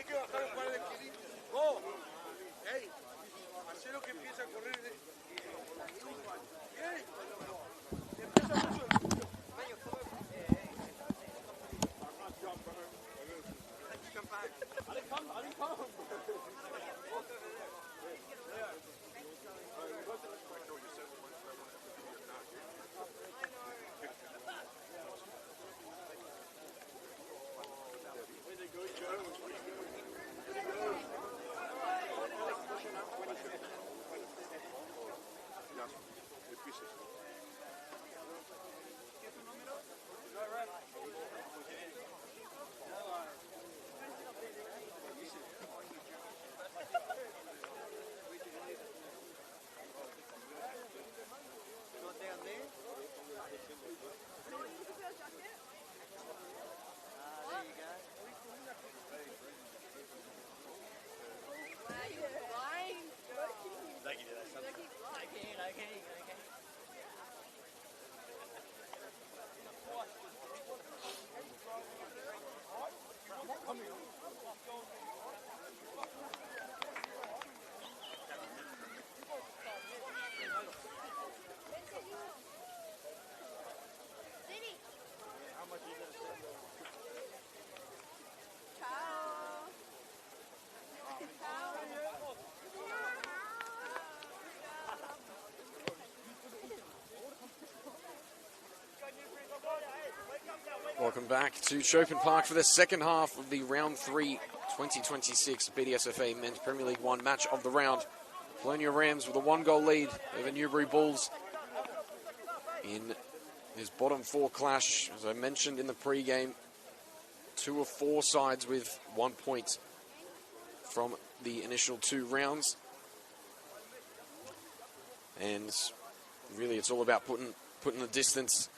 que bajar un par de kilitos. ¡Oh! ¡Ey! Marcelo que empieza a correr. ¡Ey! Empieza mucho. Welcome back to Chopin Park for the second half of the round 3 2026 BDSFA Men's Premier League 1 match of the round. Polonia Rams with a 1-goal lead over Newbury Bulls in this bottom 4 clash. As I mentioned in the pre-game, 2 of 4 sides with 1 point from the initial 2 rounds. And really it's all about putting the distance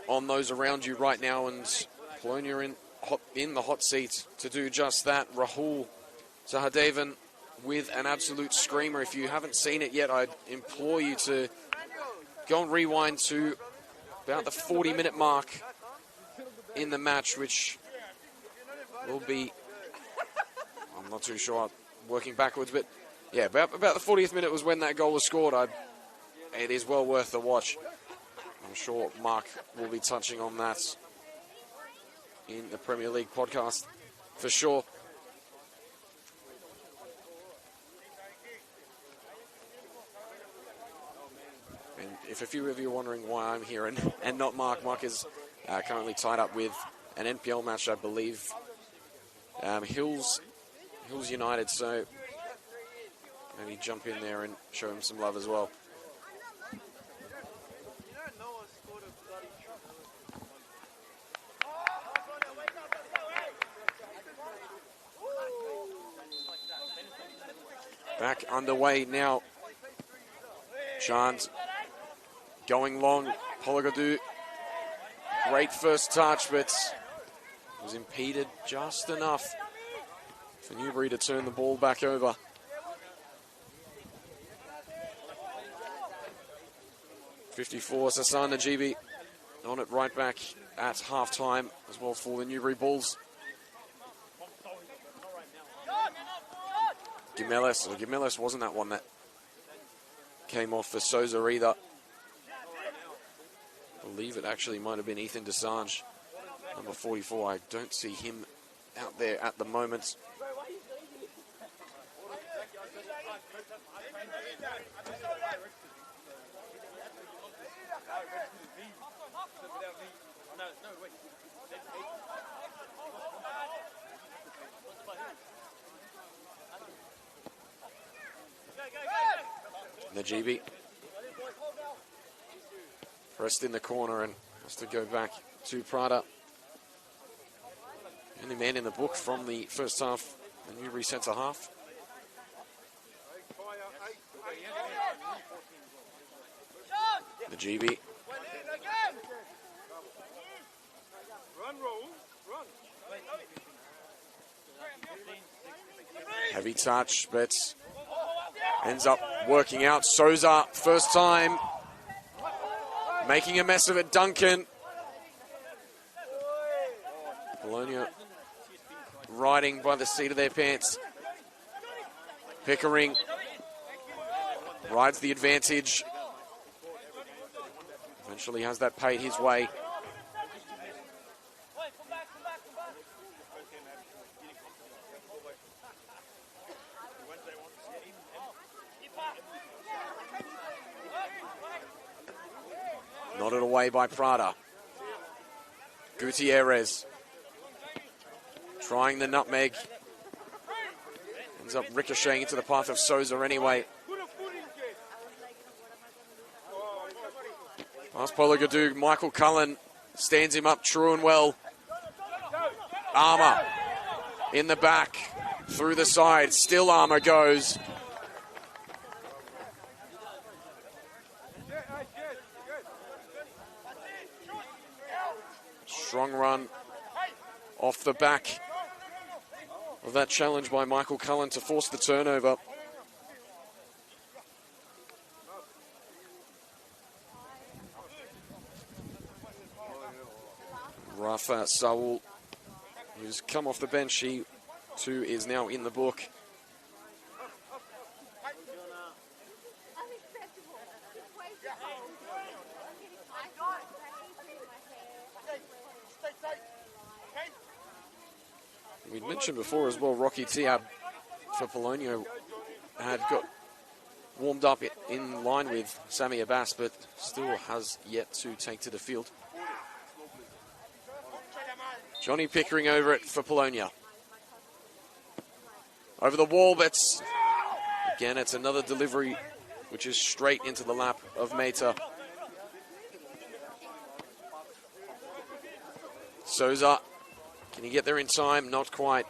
on those around you right now, and Polonia in the hot seat to do just that. Rahul Sahadevan with an absolute screamer. If you haven't seen it yet, I'd implore you to go and rewind to about the 40-minute mark in the match, which will be, I'm not too sure, working backwards, but yeah, about the 40th minute was when that goal was scored. It is well worth the watch. I'm sure Mark will be touching on that in the Premier League podcast for sure. And if a few of you are wondering why I'm here and not Mark, Mark is currently tied up with an NPL match, I believe. Hills United, so maybe jump in there and show him some love as well. Back underway now. Chant going long. Polagadu, great first touch, but was impeded just enough for Newbury to turn the ball back over. .54, Sasan Najibi on it right back at half-time as well for the Newbury Bulls. Gimeles wasn't that one that came off for Souza either. I believe it actually might have been Ethan Desange, number 44. I don't see him out there at the moment. Najibi pressed in the corner and has to go back to Prada. Only man in the book from the first half, the Newbury centre half. Najibi. Heavy touch, but ends up working out. Souza, first time, Making a mess of it, Duncan. Polonia riding by the seat of their pants. Pickering rides the advantage. Eventually has that paid his way. Nodded away by Prada. Gutierrez trying the nutmeg. Ends up ricocheting into the path of Souza anyway. Past Polo Gadug, Michael Cullen stands him up true and well. Armour in the back, through the side, still Armour goes. Strong run off the back of that challenge by Michael Cullen to force the turnover. Rafa Saul, who's come off the bench, he too is now in the book. We mentioned before as well, Rocky Tiab for Polonia had got warmed up in line with Sami Abbas, but still has yet to take to the field. Johnny Pickering over it for Polonia. Over the wall, but again, it's another delivery which is straight into the lap of Meta. Souza, can he get there in time? Not quite.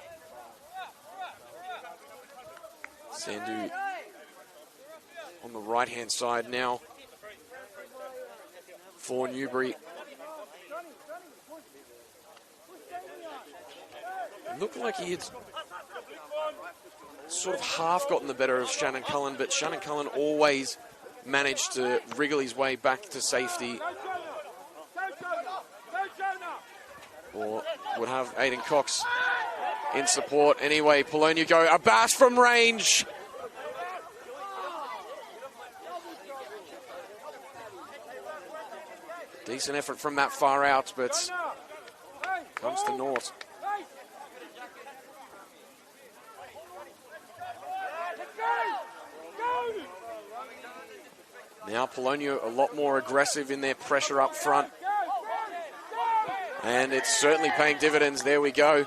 Sandu on the right-hand side now for Newbury. It looked like he had sort of half gotten the better of Shannon Cullen, but Shannon Cullen always managed to wriggle his way back to safety. Or would have Aiden Cox in support. Anyway, Polonia go. Abbas from range. Decent effort from that far out, but comes to naught. Now Polonia a lot more aggressive in their pressure up front. And it's certainly paying dividends. There we go.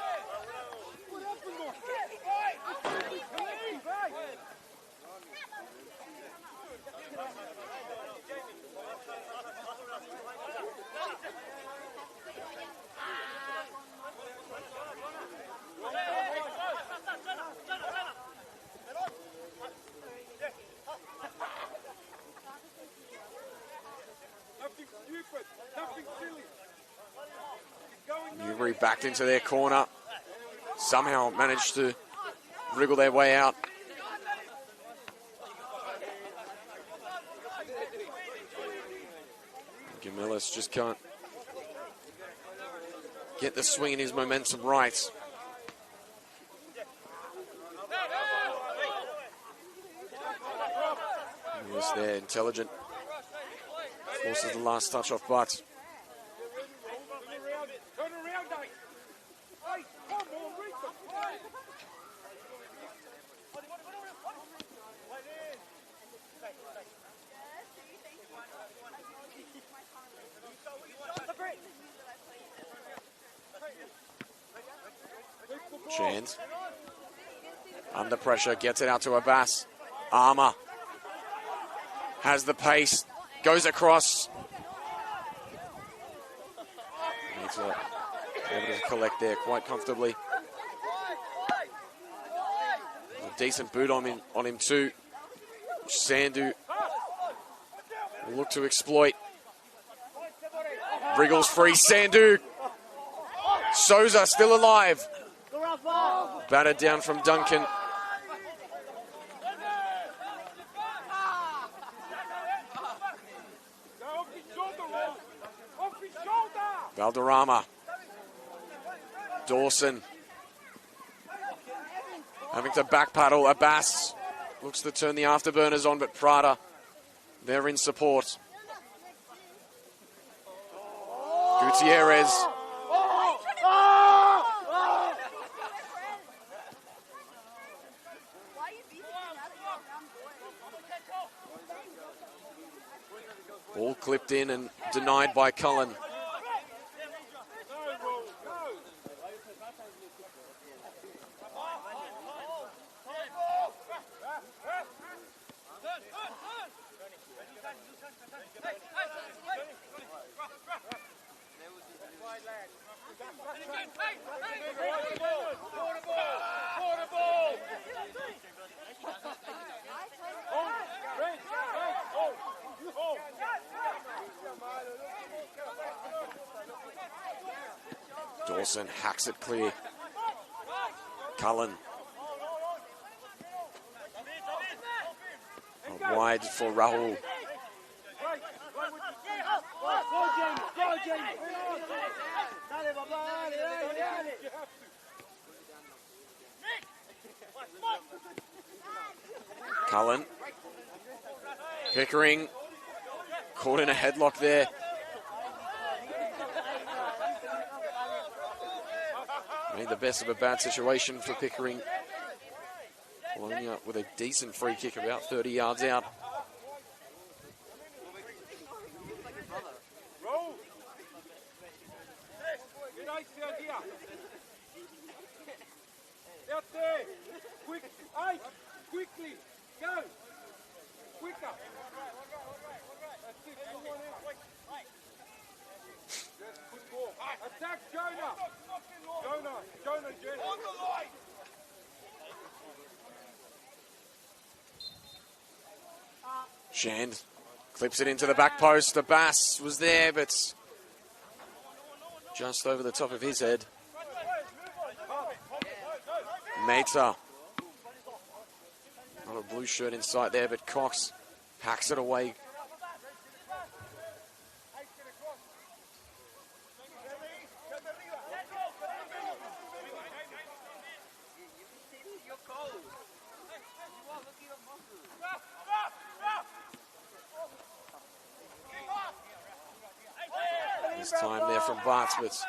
Newbury backed into their corner. Somehow managed to wriggle their way out. Gamilis just can't get the swing and his momentum right. Lewis there, intelligent. Forces the last touch off, but Chance. Under pressure, gets it out to Abbas. Armour has the pace, goes across. Needs to be able to collect there quite comfortably. A decent boot on him too. Sandu will look to exploit. Wriggles free, Sandu. Souza still alive. Battered down from Duncan. Valderrama. Dawson. Having to back paddle. Abbas looks to turn the afterburners on, but Prada, they're in support. Gutierrez. Ball clipped in and denied by Cullen. Dawson hacks it clear. Cullen. Out wide for Rahul. Cullen. Pickering. Caught in a headlock there. Made the best of a bad situation for Pickering. Polonia with a decent free kick about 30 yards out. Out there! Quick! Hey! Quickly! Go! Quicker! That's it, come on out. Yes, good ball. Attack Jonah! Jonah, Jess! On the line! Shand clips it into the back post. Abbas was there, but just over the top of his head. Meta. Not a blue shirt in sight there, but Cox hacks it away. This time there from Bartz, but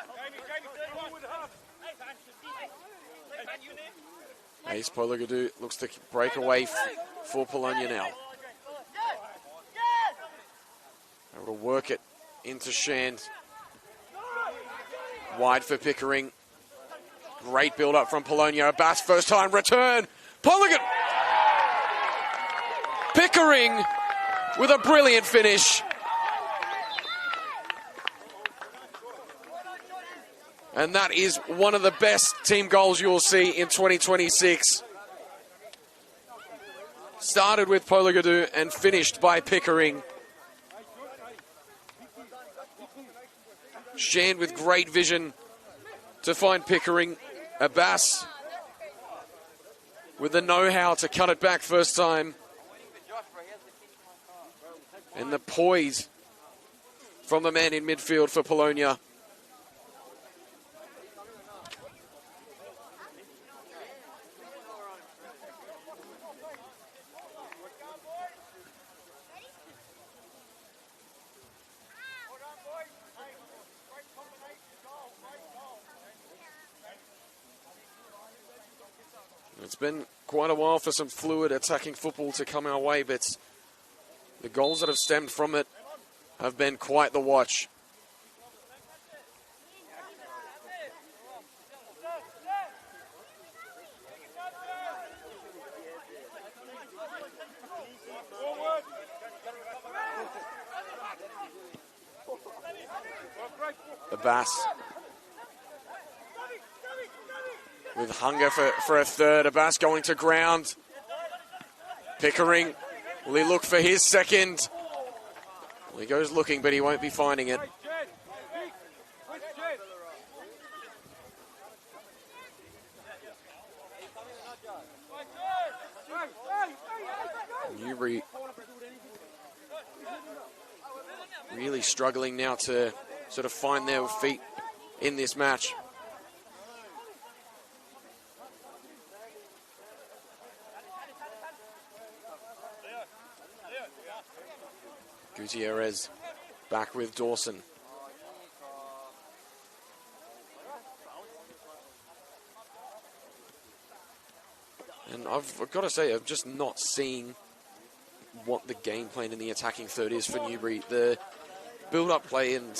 Ace Polygadu looks to break away for Polonia now. Able to work it into Shand. Wide for Pickering. Great build-up from Polonia. Abbas first time return. Polygadu. Pickering with a brilliant finish. And that is one of the best team goals you'll see in 2026. Started with Polygadu and finished by Pickering. Shand with great vision to find Pickering. Abbas with the know-how to cut it back first time. And the poise from the man in midfield for Polonia. It's been quite a while for some fluid attacking football to come our way, but the goals that have stemmed from it have been quite the watch. Abbas with hunger for a third. Abbas going to ground. Pickering, will he look for his second? Well, he goes looking, but he won't be finding it. Newbury really struggling now to sort of find their feet in this match. Gutierrez back with Dawson. And I've got to say, I've just not seen what the game plan in the attacking third is for Newbury. The build-up play and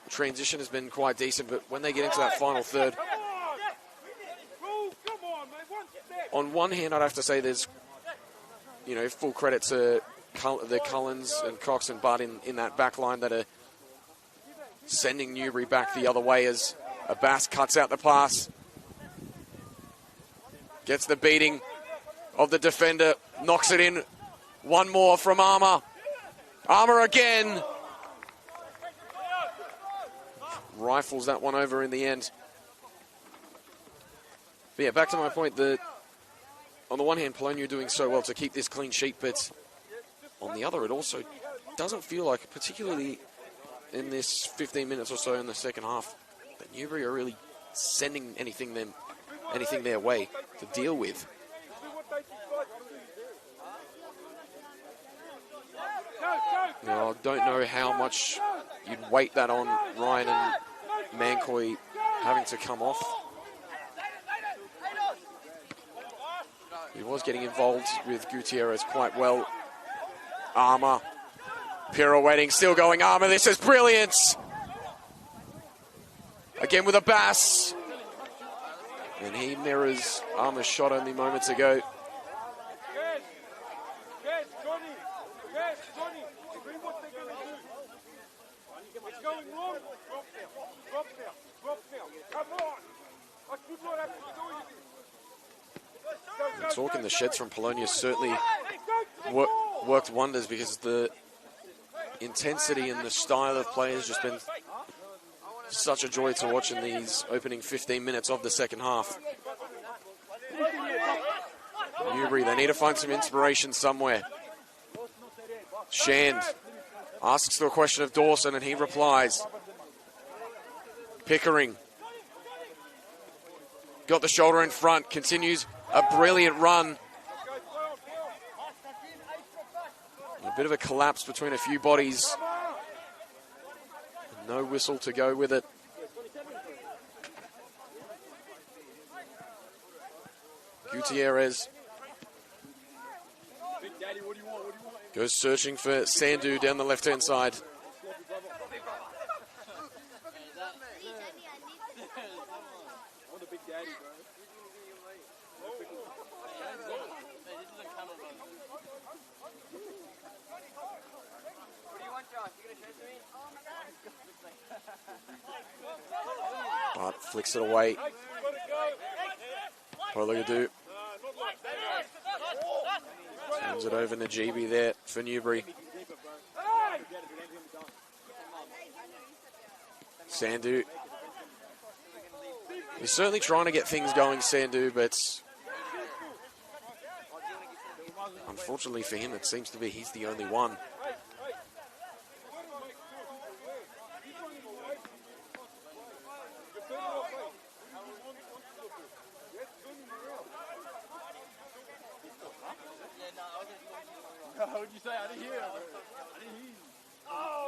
transition has been quite decent, but when they get into that final third, on one hand, I'd have to say there's, you know, full credit to the Cullens and Cox and Budd in that back line that are sending Newbury back the other way as Abbas cuts out the pass. Gets the beating of the defender, knocks it in. One more from Armour. Armour again. Rifles that one over in the end. But yeah, back to my point that on the one hand, Polonia are doing so well to keep this clean sheet, but on the other, it also doesn't feel like, particularly in this 15 minutes or so in the second half, that Newbury are really sending anything their way to deal with. Now, I don't know how much you'd weight that on Ryan and Mancoy having to come off. He was getting involved with Gutierrez quite well. Armour pirouetting, still going Armour. This is brilliant. Again with Abbas. And he mirrors Armour's shot only moments ago. Yes, Johnny. Yes, Johnny. See what they're going to do. It's going wrong. Drop there. Drop there. Drop there. Come on. I should not have to do anything. The talk in the sheds from Polonia certainly worked wonders, because the intensity and the style of play has just been such a joy to watch in these opening 15 minutes of the second half. Newbury, they need to find some inspiration somewhere. Shand asks the question of Dawson and he replies. Pickering got the shoulder in front, continues a brilliant run. A bit of a collapse between a few bodies. No whistle to go with it. Gutierrez goes searching for Sandu down the left-hand side. But flicks it away. Polonia turns it over Najibi there for Newbury. Sandu. He's certainly trying to get things going, Sandu, but unfortunately for him, it seems to be he's the only one. What'd you say? I didn't hear it. I didn't hear you.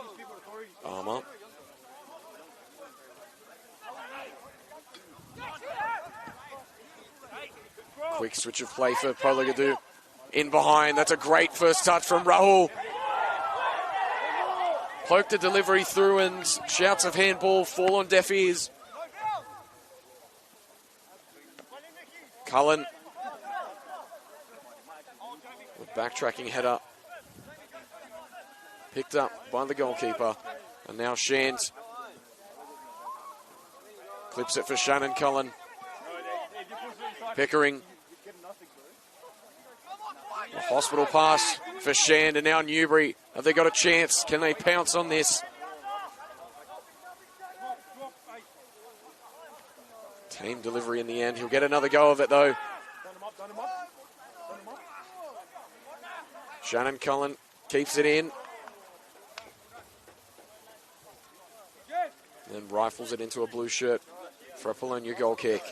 These people are authorities. Armour. Quick switch of play for Polonia. In behind, that's a great first touch from Rahul. Poked the delivery through and shouts of handball fall on deaf ears. Cullen. Backtracking header. Picked up by the goalkeeper. And now Shand clips it for Shannon Cullen. Pickering. A hospital pass for Shand, and now Newbury. Have they got a chance? Can they pounce on this? Team delivery in the end. He'll get another go of it though. Shannon Cullen keeps it in. Then rifles it into a blue shirt for a Polonia goal kick.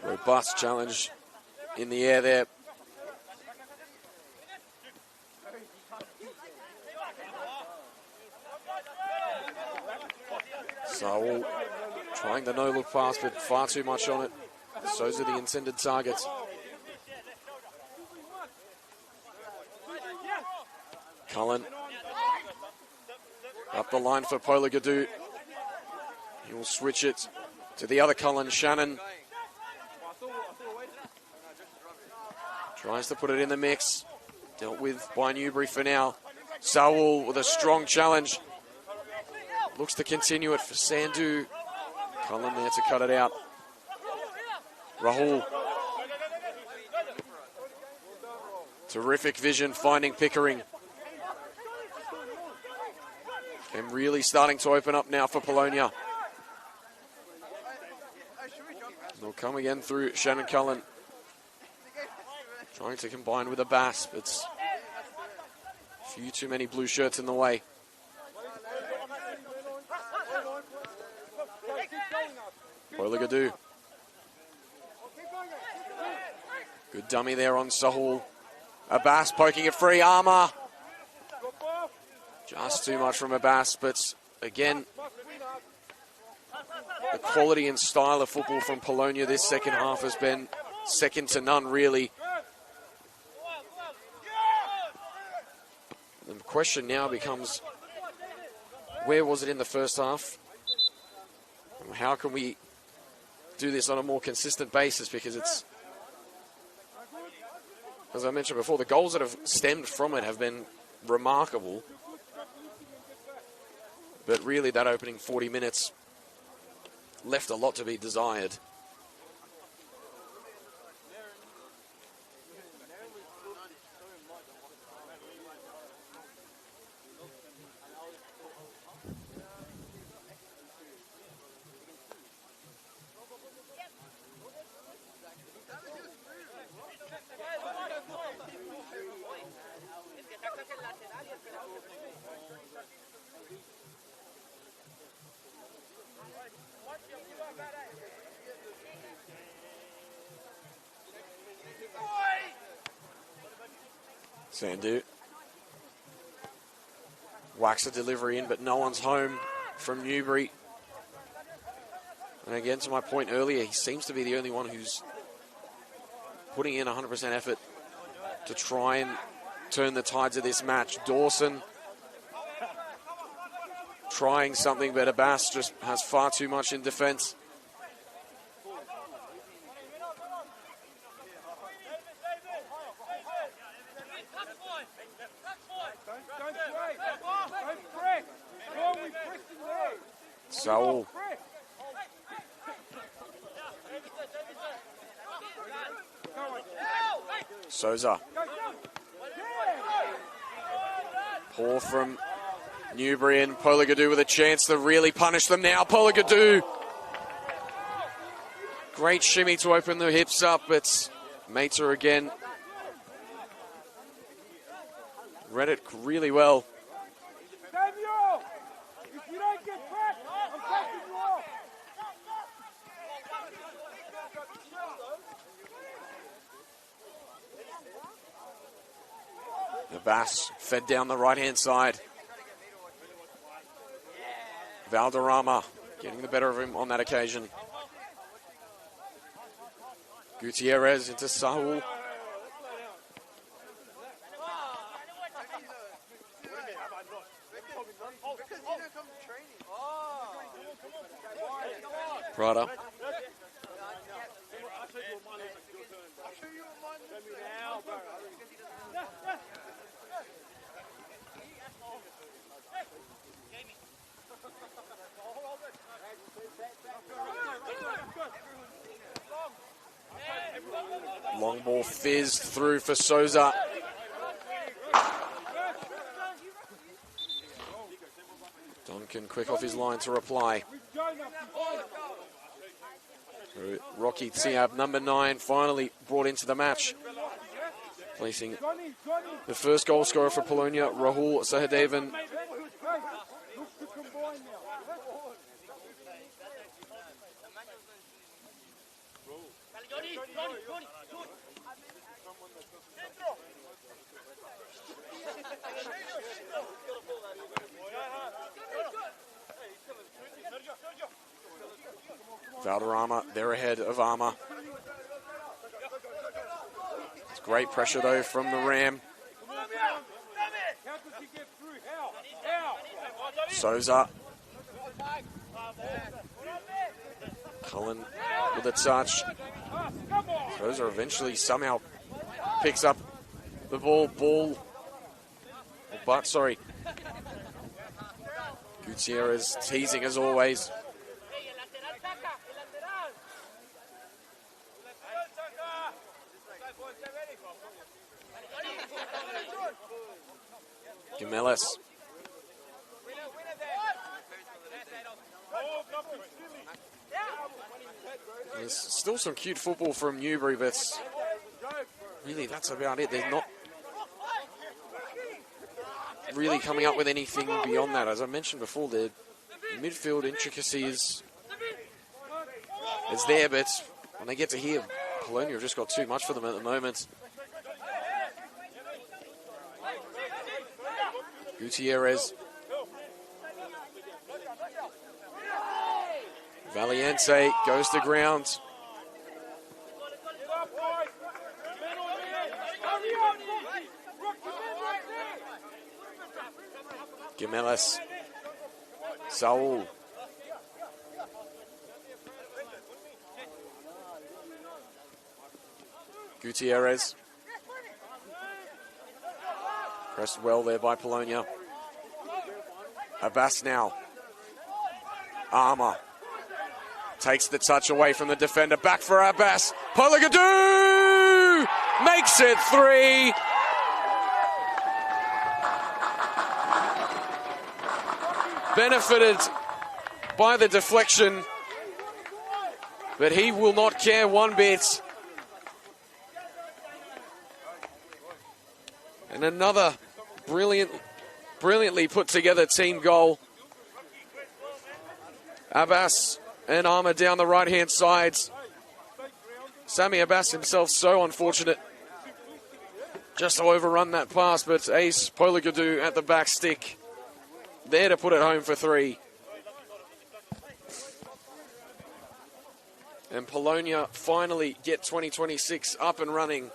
Robust challenge in the air there. Saul trying the no-look pass, but far too much on it. Those are the intended targets. Cullen up the line for Pologadou. He will switch it to the other Cullen, Shannon. Tries to put it in the mix. Dealt with by Newbury for now. Saul with a strong challenge. Looks to continue it for Sandhu. Cullen there to cut it out. Rahul. Terrific vision finding Pickering. And really starting to open up now for Polonia. They'll come again through Shannon Cullen. Trying to combine with a Bass, but it's a few too many blue shirts in the way. Pologadou. Good dummy there on Sahul. Abbas poking it free. Armour. Just too much from Abbas, but again, the quality and style of football from Polonia this second half has been second to none, really. The question now becomes, where was it in the first half? How can we do this on a more consistent basis? Because it's, as I mentioned before, the goals that have stemmed from it have been remarkable. But really, that opening 40 minutes left a lot to be desired. Sandhu whacks a delivery in, but no one's home from Newbury. And again, to my point earlier, he seems to be the only one who's putting in 100% effort to try and turn the tides of this match. Dawson trying something, but Abbas just has far too much in defense. Saul. Souza. Poor from Newbury, and Pologadou with a chance to really punish them now. Pologadou. Great shimmy to open the hips up, but Mater again read it really well. Samuel, if you don't get back, I'm taking you off. Abbas fed down the right-hand side. Valderrama getting the better of him on that occasion. Gutierrez into Sahul. Prada. Long Long ball fizzed through for Souza. Duncan quick off his line to reply. Rocky Tsiab, number 9, finally brought into the match, placing the first goal scorer for Polonia, Rahul Sahadevan. Valderrama, they're ahead of Armour. It's great pressure though from the Ram. Souza. Cullen with a touch. Souza eventually somehow picks up the ball. Gutierrez teasing as always. Gemelis. There's still some cute football from Newbury, but really that's about it. They're not really coming up with anything beyond that. As I mentioned before, the midfield intricacy is there, but when they get to here, Polonia have just got too much for them at the moment. Gutierrez. Valiente goes to ground. Gemelis. Saul. Gutierrez. Pressed well there by Polonia. Abbas now. Armour. Takes the touch away from the defender. Back for Abbas. Polagadu makes it 3. Benefited by the deflection, but he will not care one bit. And another brilliantly put together team goal. Abbas and Armour down the right-hand sides. Sami Abbas himself so unfortunate just to overrun that pass, but Ace Polagadu at the back stick there to put it home for 3. And Polonia finally get 2026 up and running.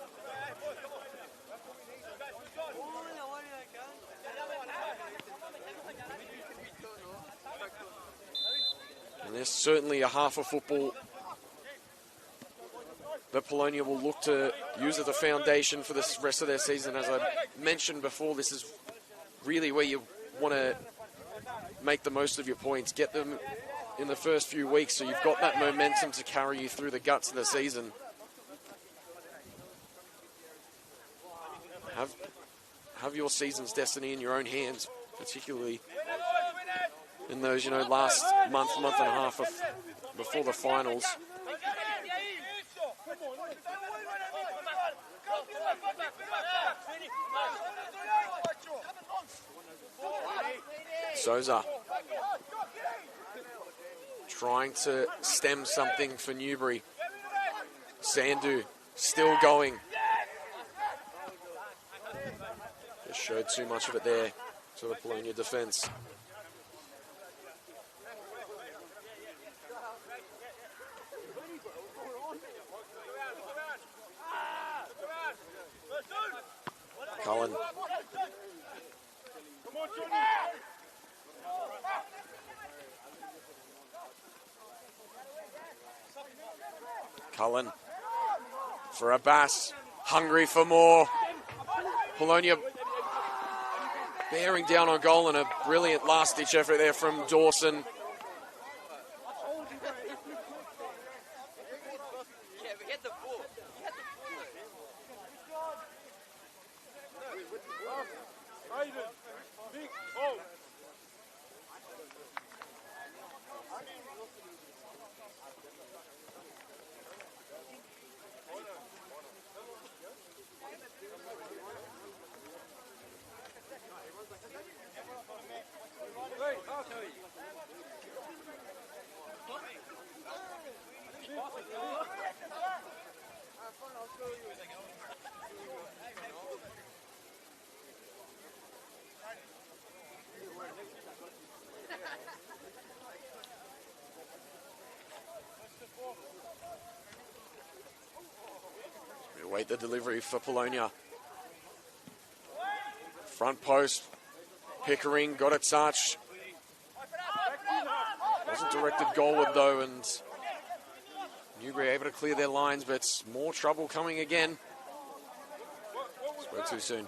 And there's certainly a half of football that Polonia will look to use as a foundation for the rest of their season. As I mentioned before, this is really where you want to make the most of your points. Get them in the first few weeks so you've got that momentum to carry you through the guts of the season. Have your season's destiny in your own hands, particularly in those, last month and a half before the finals. Souza trying to stem something for Newbury. Sandu still going. Just showed too much of it there to the Polonia defence. Cullen. Cullen for Abbas, hungry for more. Polonia bearing down on goal, and a brilliant last-ditch effort there from Dawson. Wait the delivery for Polonia. Front post. Pickering got a touch. Wasn't directed goalward though, and Newbury able to clear their lines, but more trouble coming again. Spoke too soon.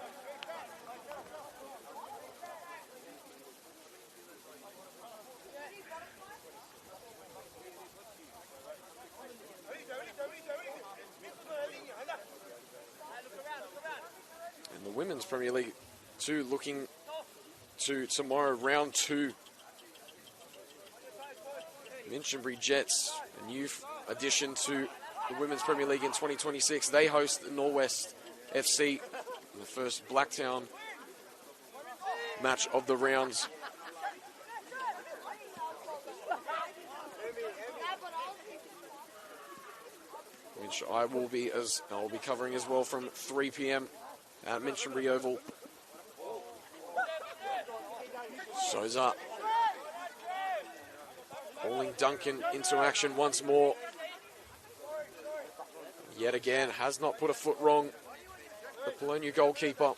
And the Women's Premier League 2 looking to tomorrow, round 2. Minchinbury Jets, a new addition to the Women's Premier League in 2026. They host Norwest FC in the first Blacktown match of the rounds. Which I'll be covering as well from 3 p.m. at Minchinbury Oval. Sosa hauling Duncan into action once more. Yet again, has not put a foot wrong. The Polonia goalkeeper.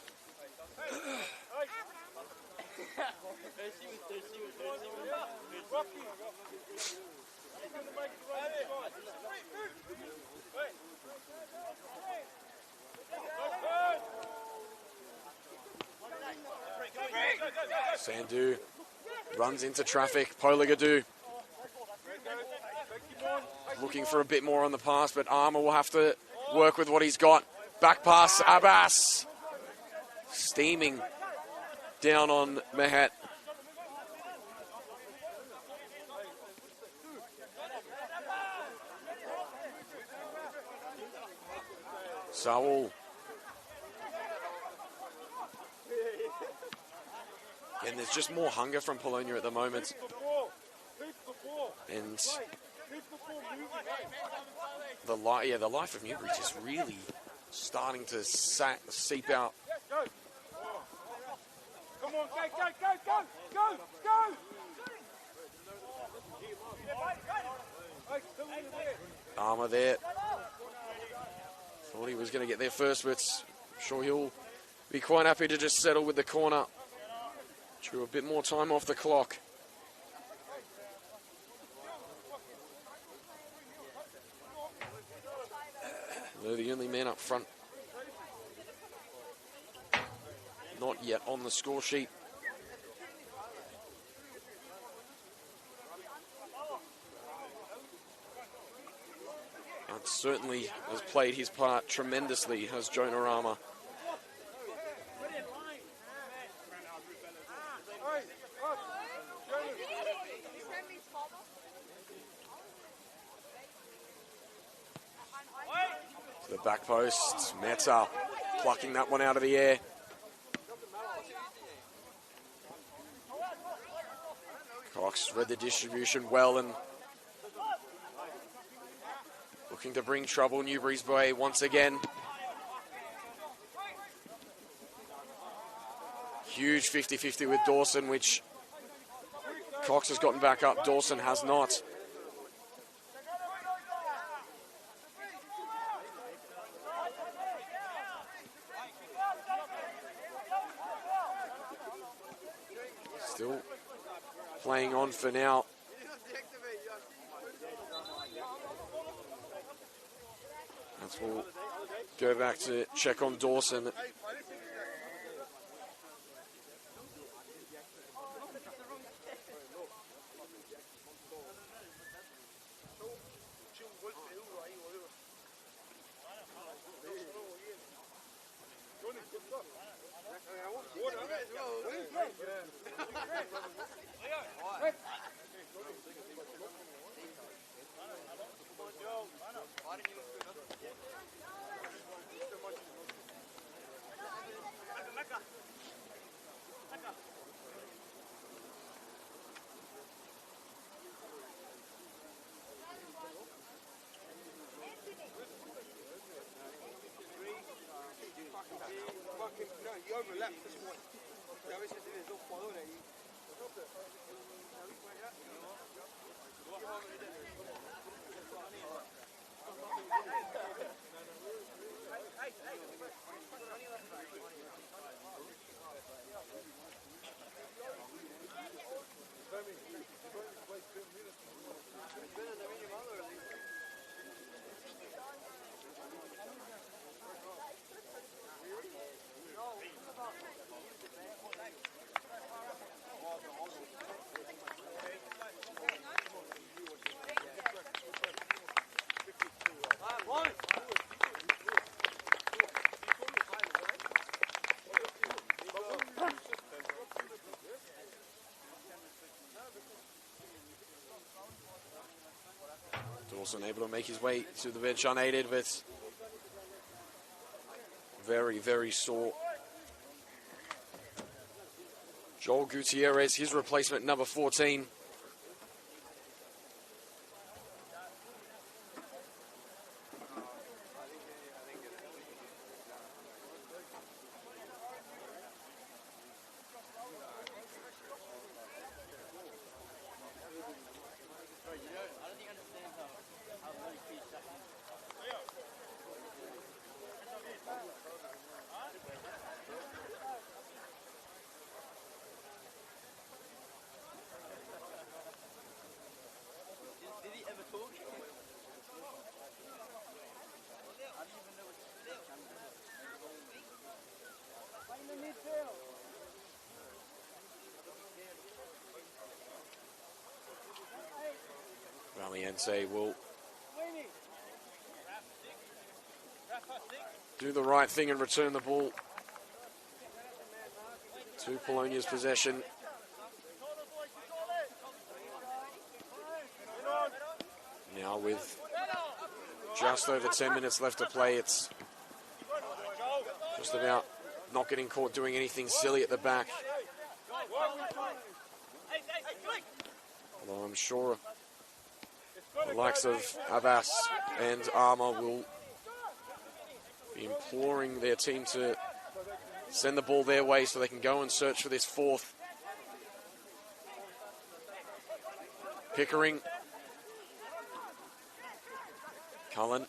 Sandu runs into traffic. Poligadu looking for a bit more on the pass, but Armour will have to work with what he's got. Back pass, Abbas steaming down on Mehet. Saul. And there's just more hunger from Polonia at the moment. And the life of Newbury is really starting to seep out. Come on, go! Armour there. Thought he was going to get there first, but I'm sure he'll be quite happy to just settle with the corner. Drew a bit more time off the clock. They're the only man up front. Not yet on the score sheet. But certainly has played his part tremendously, has Jonah Armour. To the back post, Meta plucking that one out of the air. Cox read the distribution well and looking to bring trouble Newbury's way once again. Huge 50-50 with Dawson, which Cox has gotten back up. Dawson has not. Still playing on for now. That's we'll go back to check on Dawson. No, you overlapped this one. A veces tienes dos jugadores ahí. Dawson able to make his way to the bench unaided, but very, very sore. Joel Gutierrez, his replacement, number 14. Valiente will do the right thing and return the ball to Polonia's possession. Now with just over 10 minutes left to play, it's just about not getting caught doing anything silly at the back. Although I'm sure the likes of Abbas and Armour will be imploring their team to send the ball their way so they can go and search for this fourth. Pickering. Cullen.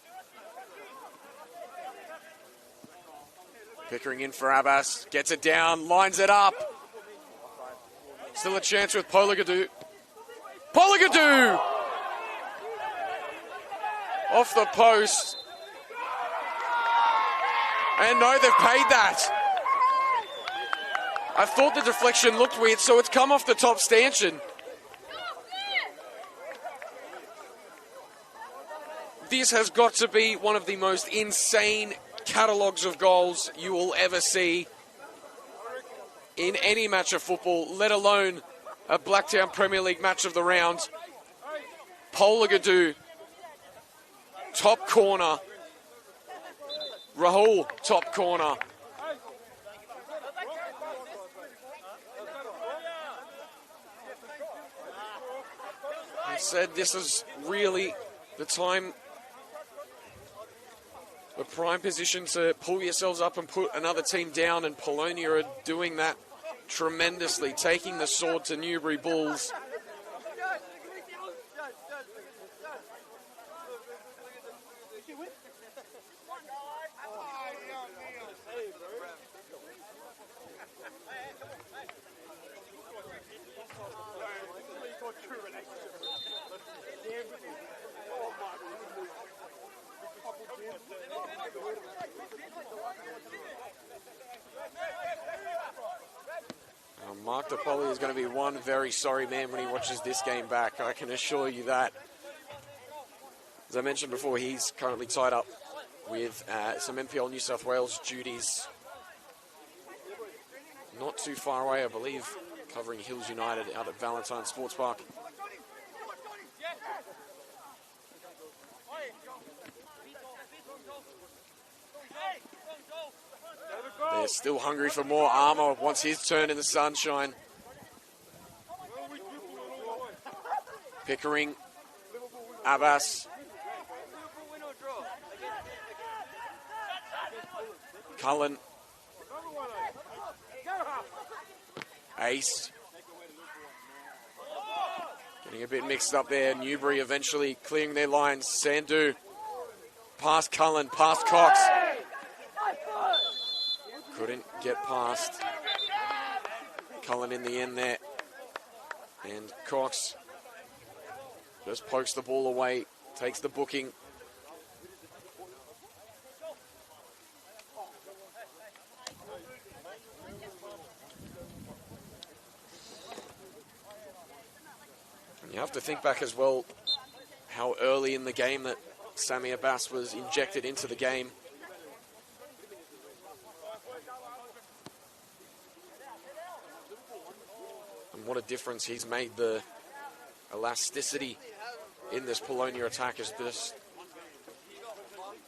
Pickering in for Abbas. Gets it down. Lines it up. Still a chance with Pologadou. Pologadou! Off the post. And no, they've paid that. I thought the deflection looked weird, so it's come off the top stanchion. This has got to be one of the most insane catalogues of goals you will ever see in any match of football, let alone a Blacktown Premier League match of the round. Pologadou, top corner. Rahul, top corner. I said this is really the time, the prime position to pull yourselves up and put another team down, and Polonia are doing that tremendously, taking the sword to Newbury Bulls. Mark DePoli is going to be one very sorry man when he watches this game back, I can assure you that. As I mentioned before, he's currently tied up with some NPL New South Wales duties. Not too far away, I believe, covering Hills United out at Valentine Sports Park. They're still hungry for more. Armour wants his turn in the sunshine. Pickering. Abbas. Cullen. Ace. Getting a bit mixed up there. Newbury eventually clearing their lines. Sandhu. Past Cullen. Past Cox. Couldn't get past Cullen in the end there. And Cox just pokes the ball away, takes the booking. And you have to think back as well how early in the game that Sammy Abbas was injected into the game. And what a difference he's made. The elasticity in this Polonia attack has just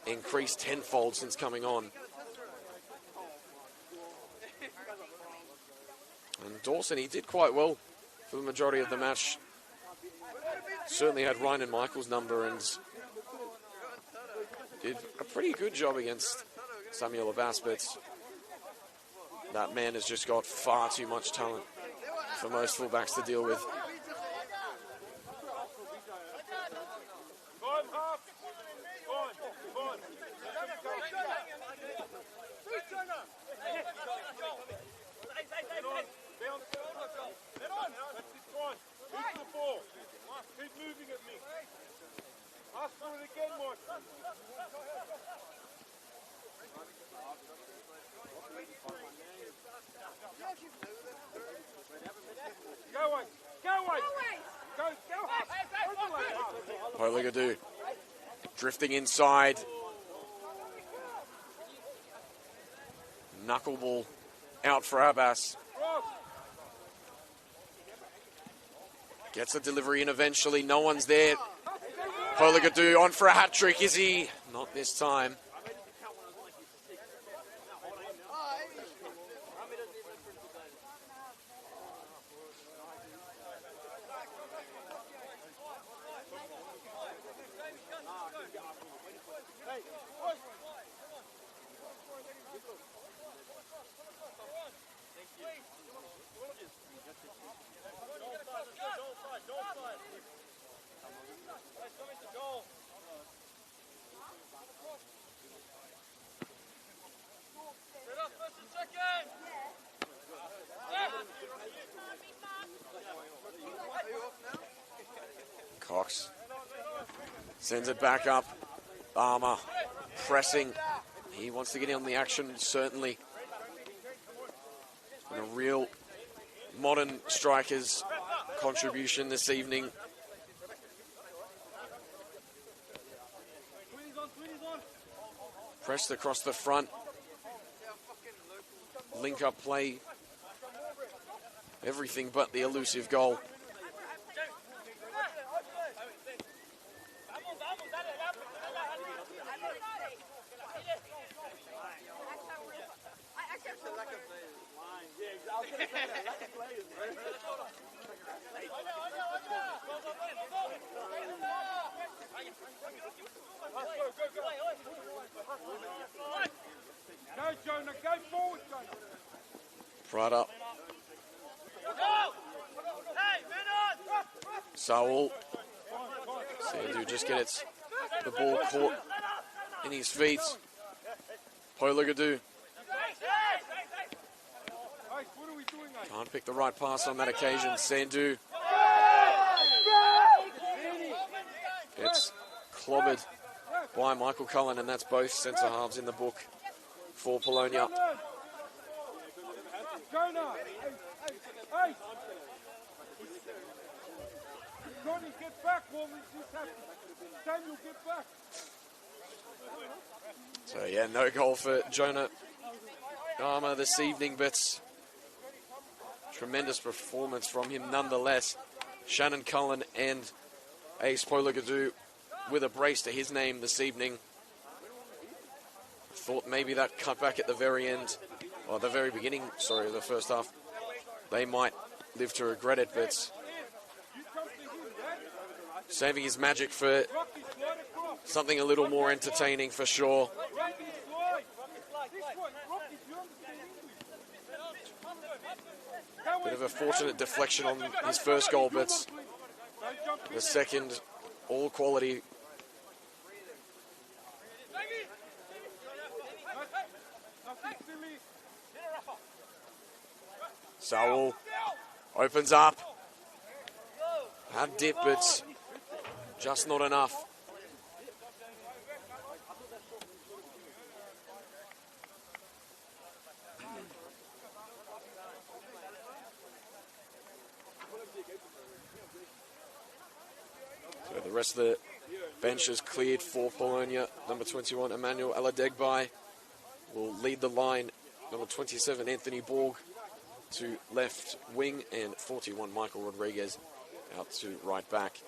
increased tenfold since coming on. And Dawson, he did quite well for the majority of the match. Certainly had Ryan and Michael's number and did a pretty good job against Samuel Abbas, but that man has just got far too much talent for most fullbacks to deal with. Keep moving at me. Ask for it again, Mike. Go away. Go away. Go. Poligadu drifting inside. Knuckleball out for Abbas. Gets a delivery in eventually. No one's there. Poligadu on for a hat trick. Is he? Not this time. Cox sends it back up. Armour pressing. He wants to get in on the action, certainly. And a real modern striker's contribution this evening. Pressed across the front. Link up play. Everything but the elusive goal. Go, Jonah. Go forward, Jonah. Prada. Saul. Sandu just gets the ball caught in his feet. Poligadu. Can't pick the right pass on that occasion. Sandu gets clobbered by Michael Cullen, and that's both centre halves in the book for Polonia. Jonah! Hey! Johnny, get back while this happens. Daniel, get back. So yeah, no goal for Jonah Armour this evening, but tremendous performance from him nonetheless. Shannon Cullen and Ace Poligadu with a brace to his name this evening. Thought maybe that cutback at the very end, or the very beginning, sorry, of the first half, they might live to regret it, but saving his magic for something a little more entertaining for sure. Bit of a fortunate deflection on his first goal, but the second, all quality. Saul opens up. Had dip, but just not enough. So the rest of the bench is cleared for Polonia. Number 21, Emmanuel Aladegbai, will lead the line. Number 27, Anthony Borg, to left wing, and 41, Michael Rodriguez, out to right back.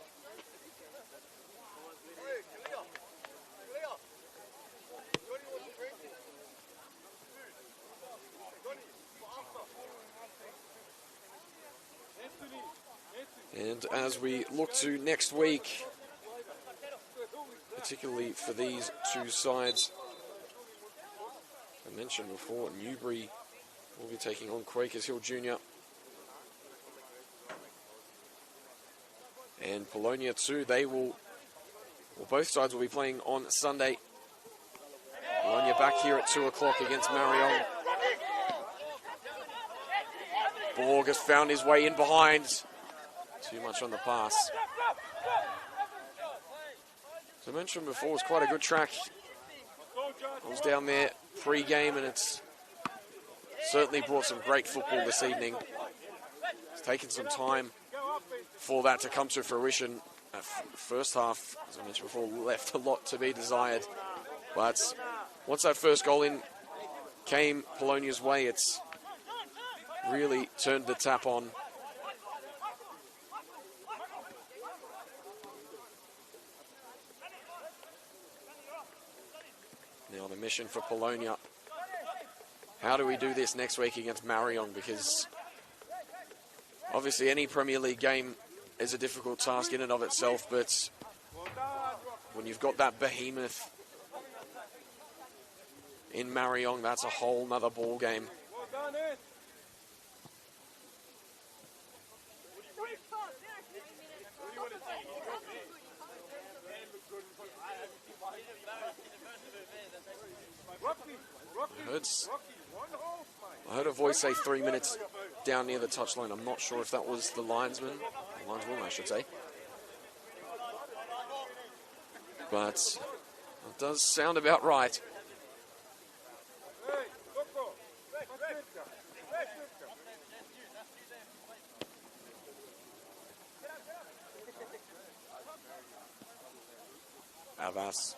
And as we look to next week, particularly for these two sides, I mentioned before, Newbury will be taking on Quakers Hill Junior. And Polonia too, both sides will be playing on Sunday. Polonia back here at 2 o'clock against Marion. Borg has found his way in behind. Too much on the pass. As I mentioned before, it was quite a good track. I was down there pre-game, and it's certainly brought some great football this evening. It's taken some time for that to come to fruition. First half, as I mentioned before, left a lot to be desired. But once that first goal in came Polonia's way, it's really turned the tap on. Now the mission for Polonia. How do we do this next week against Marion? Because obviously any Premier League game is a difficult task in and of itself, but when you've got that behemoth in Marion, that's a whole nother ball game. I heard a voice say 3 minutes down near the touchline. I'm not sure if that was the linesman, I should say. But it does sound about right. Avas.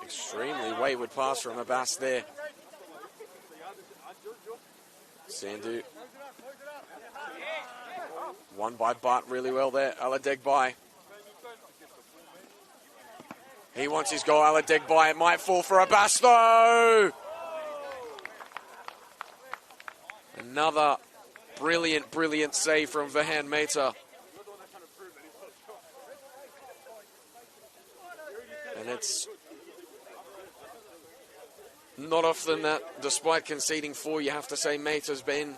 Extremely wayward pass from Abbas there. Sandu. Won by Bart really well there. Aladegbai. He wants his goal. Aladegbai. It might fall for Abbas though. Another brilliant save from Vahan Mehta. And it's not often that, despite conceding 4, you have to say Mehta's been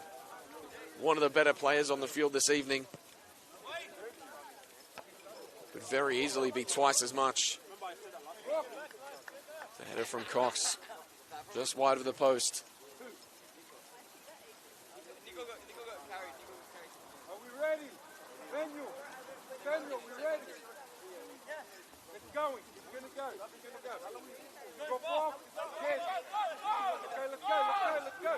one of the better players on the field this evening. Could very easily be twice as much. The header from Cox, just wide of the post. Are we ready? Daniel, we ready? It's going. It's going to go. It's going to go. Drop off. Yes. Okay, let's go.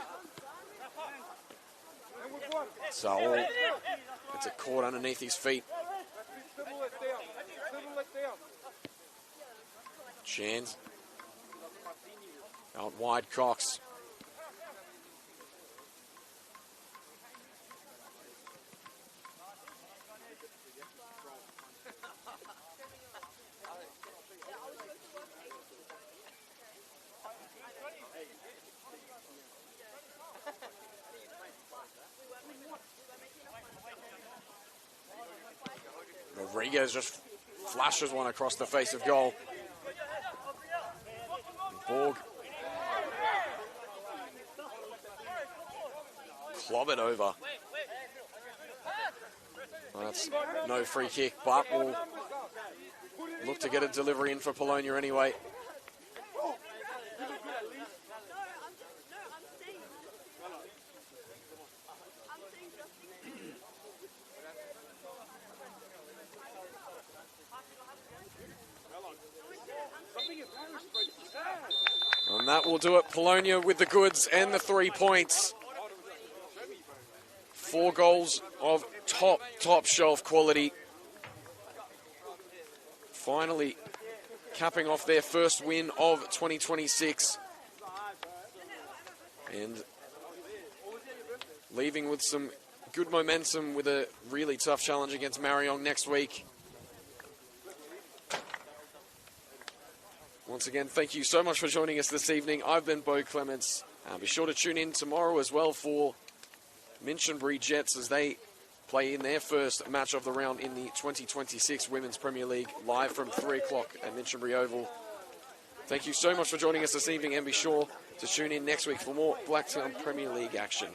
And we've won. Saul, it's a caught underneath his feet. Settle it down. Chans. Out wide, Cox. Rodriguez just flashes one across the face of goal. Borg clobbered over. That's no free kick, but will look to get a delivery in for Polonia anyway. that will do it. Polonia with the goods and the 3 points. 4 goals of top shelf quality. Finally capping off their first win of 2026. And leaving with some good momentum with a really tough challenge against Marion next week. Once again, thank you so much for joining us this evening. I've been Bo Clements. Be sure to tune in tomorrow as well for Minchinbury Jets as they play in their first match of the round in the 2026 Women's Premier League, live from 3 o'clock at Minchinbury Oval. Thank you so much for joining us this evening, and be sure to tune in next week for more Blacktown Premier League action.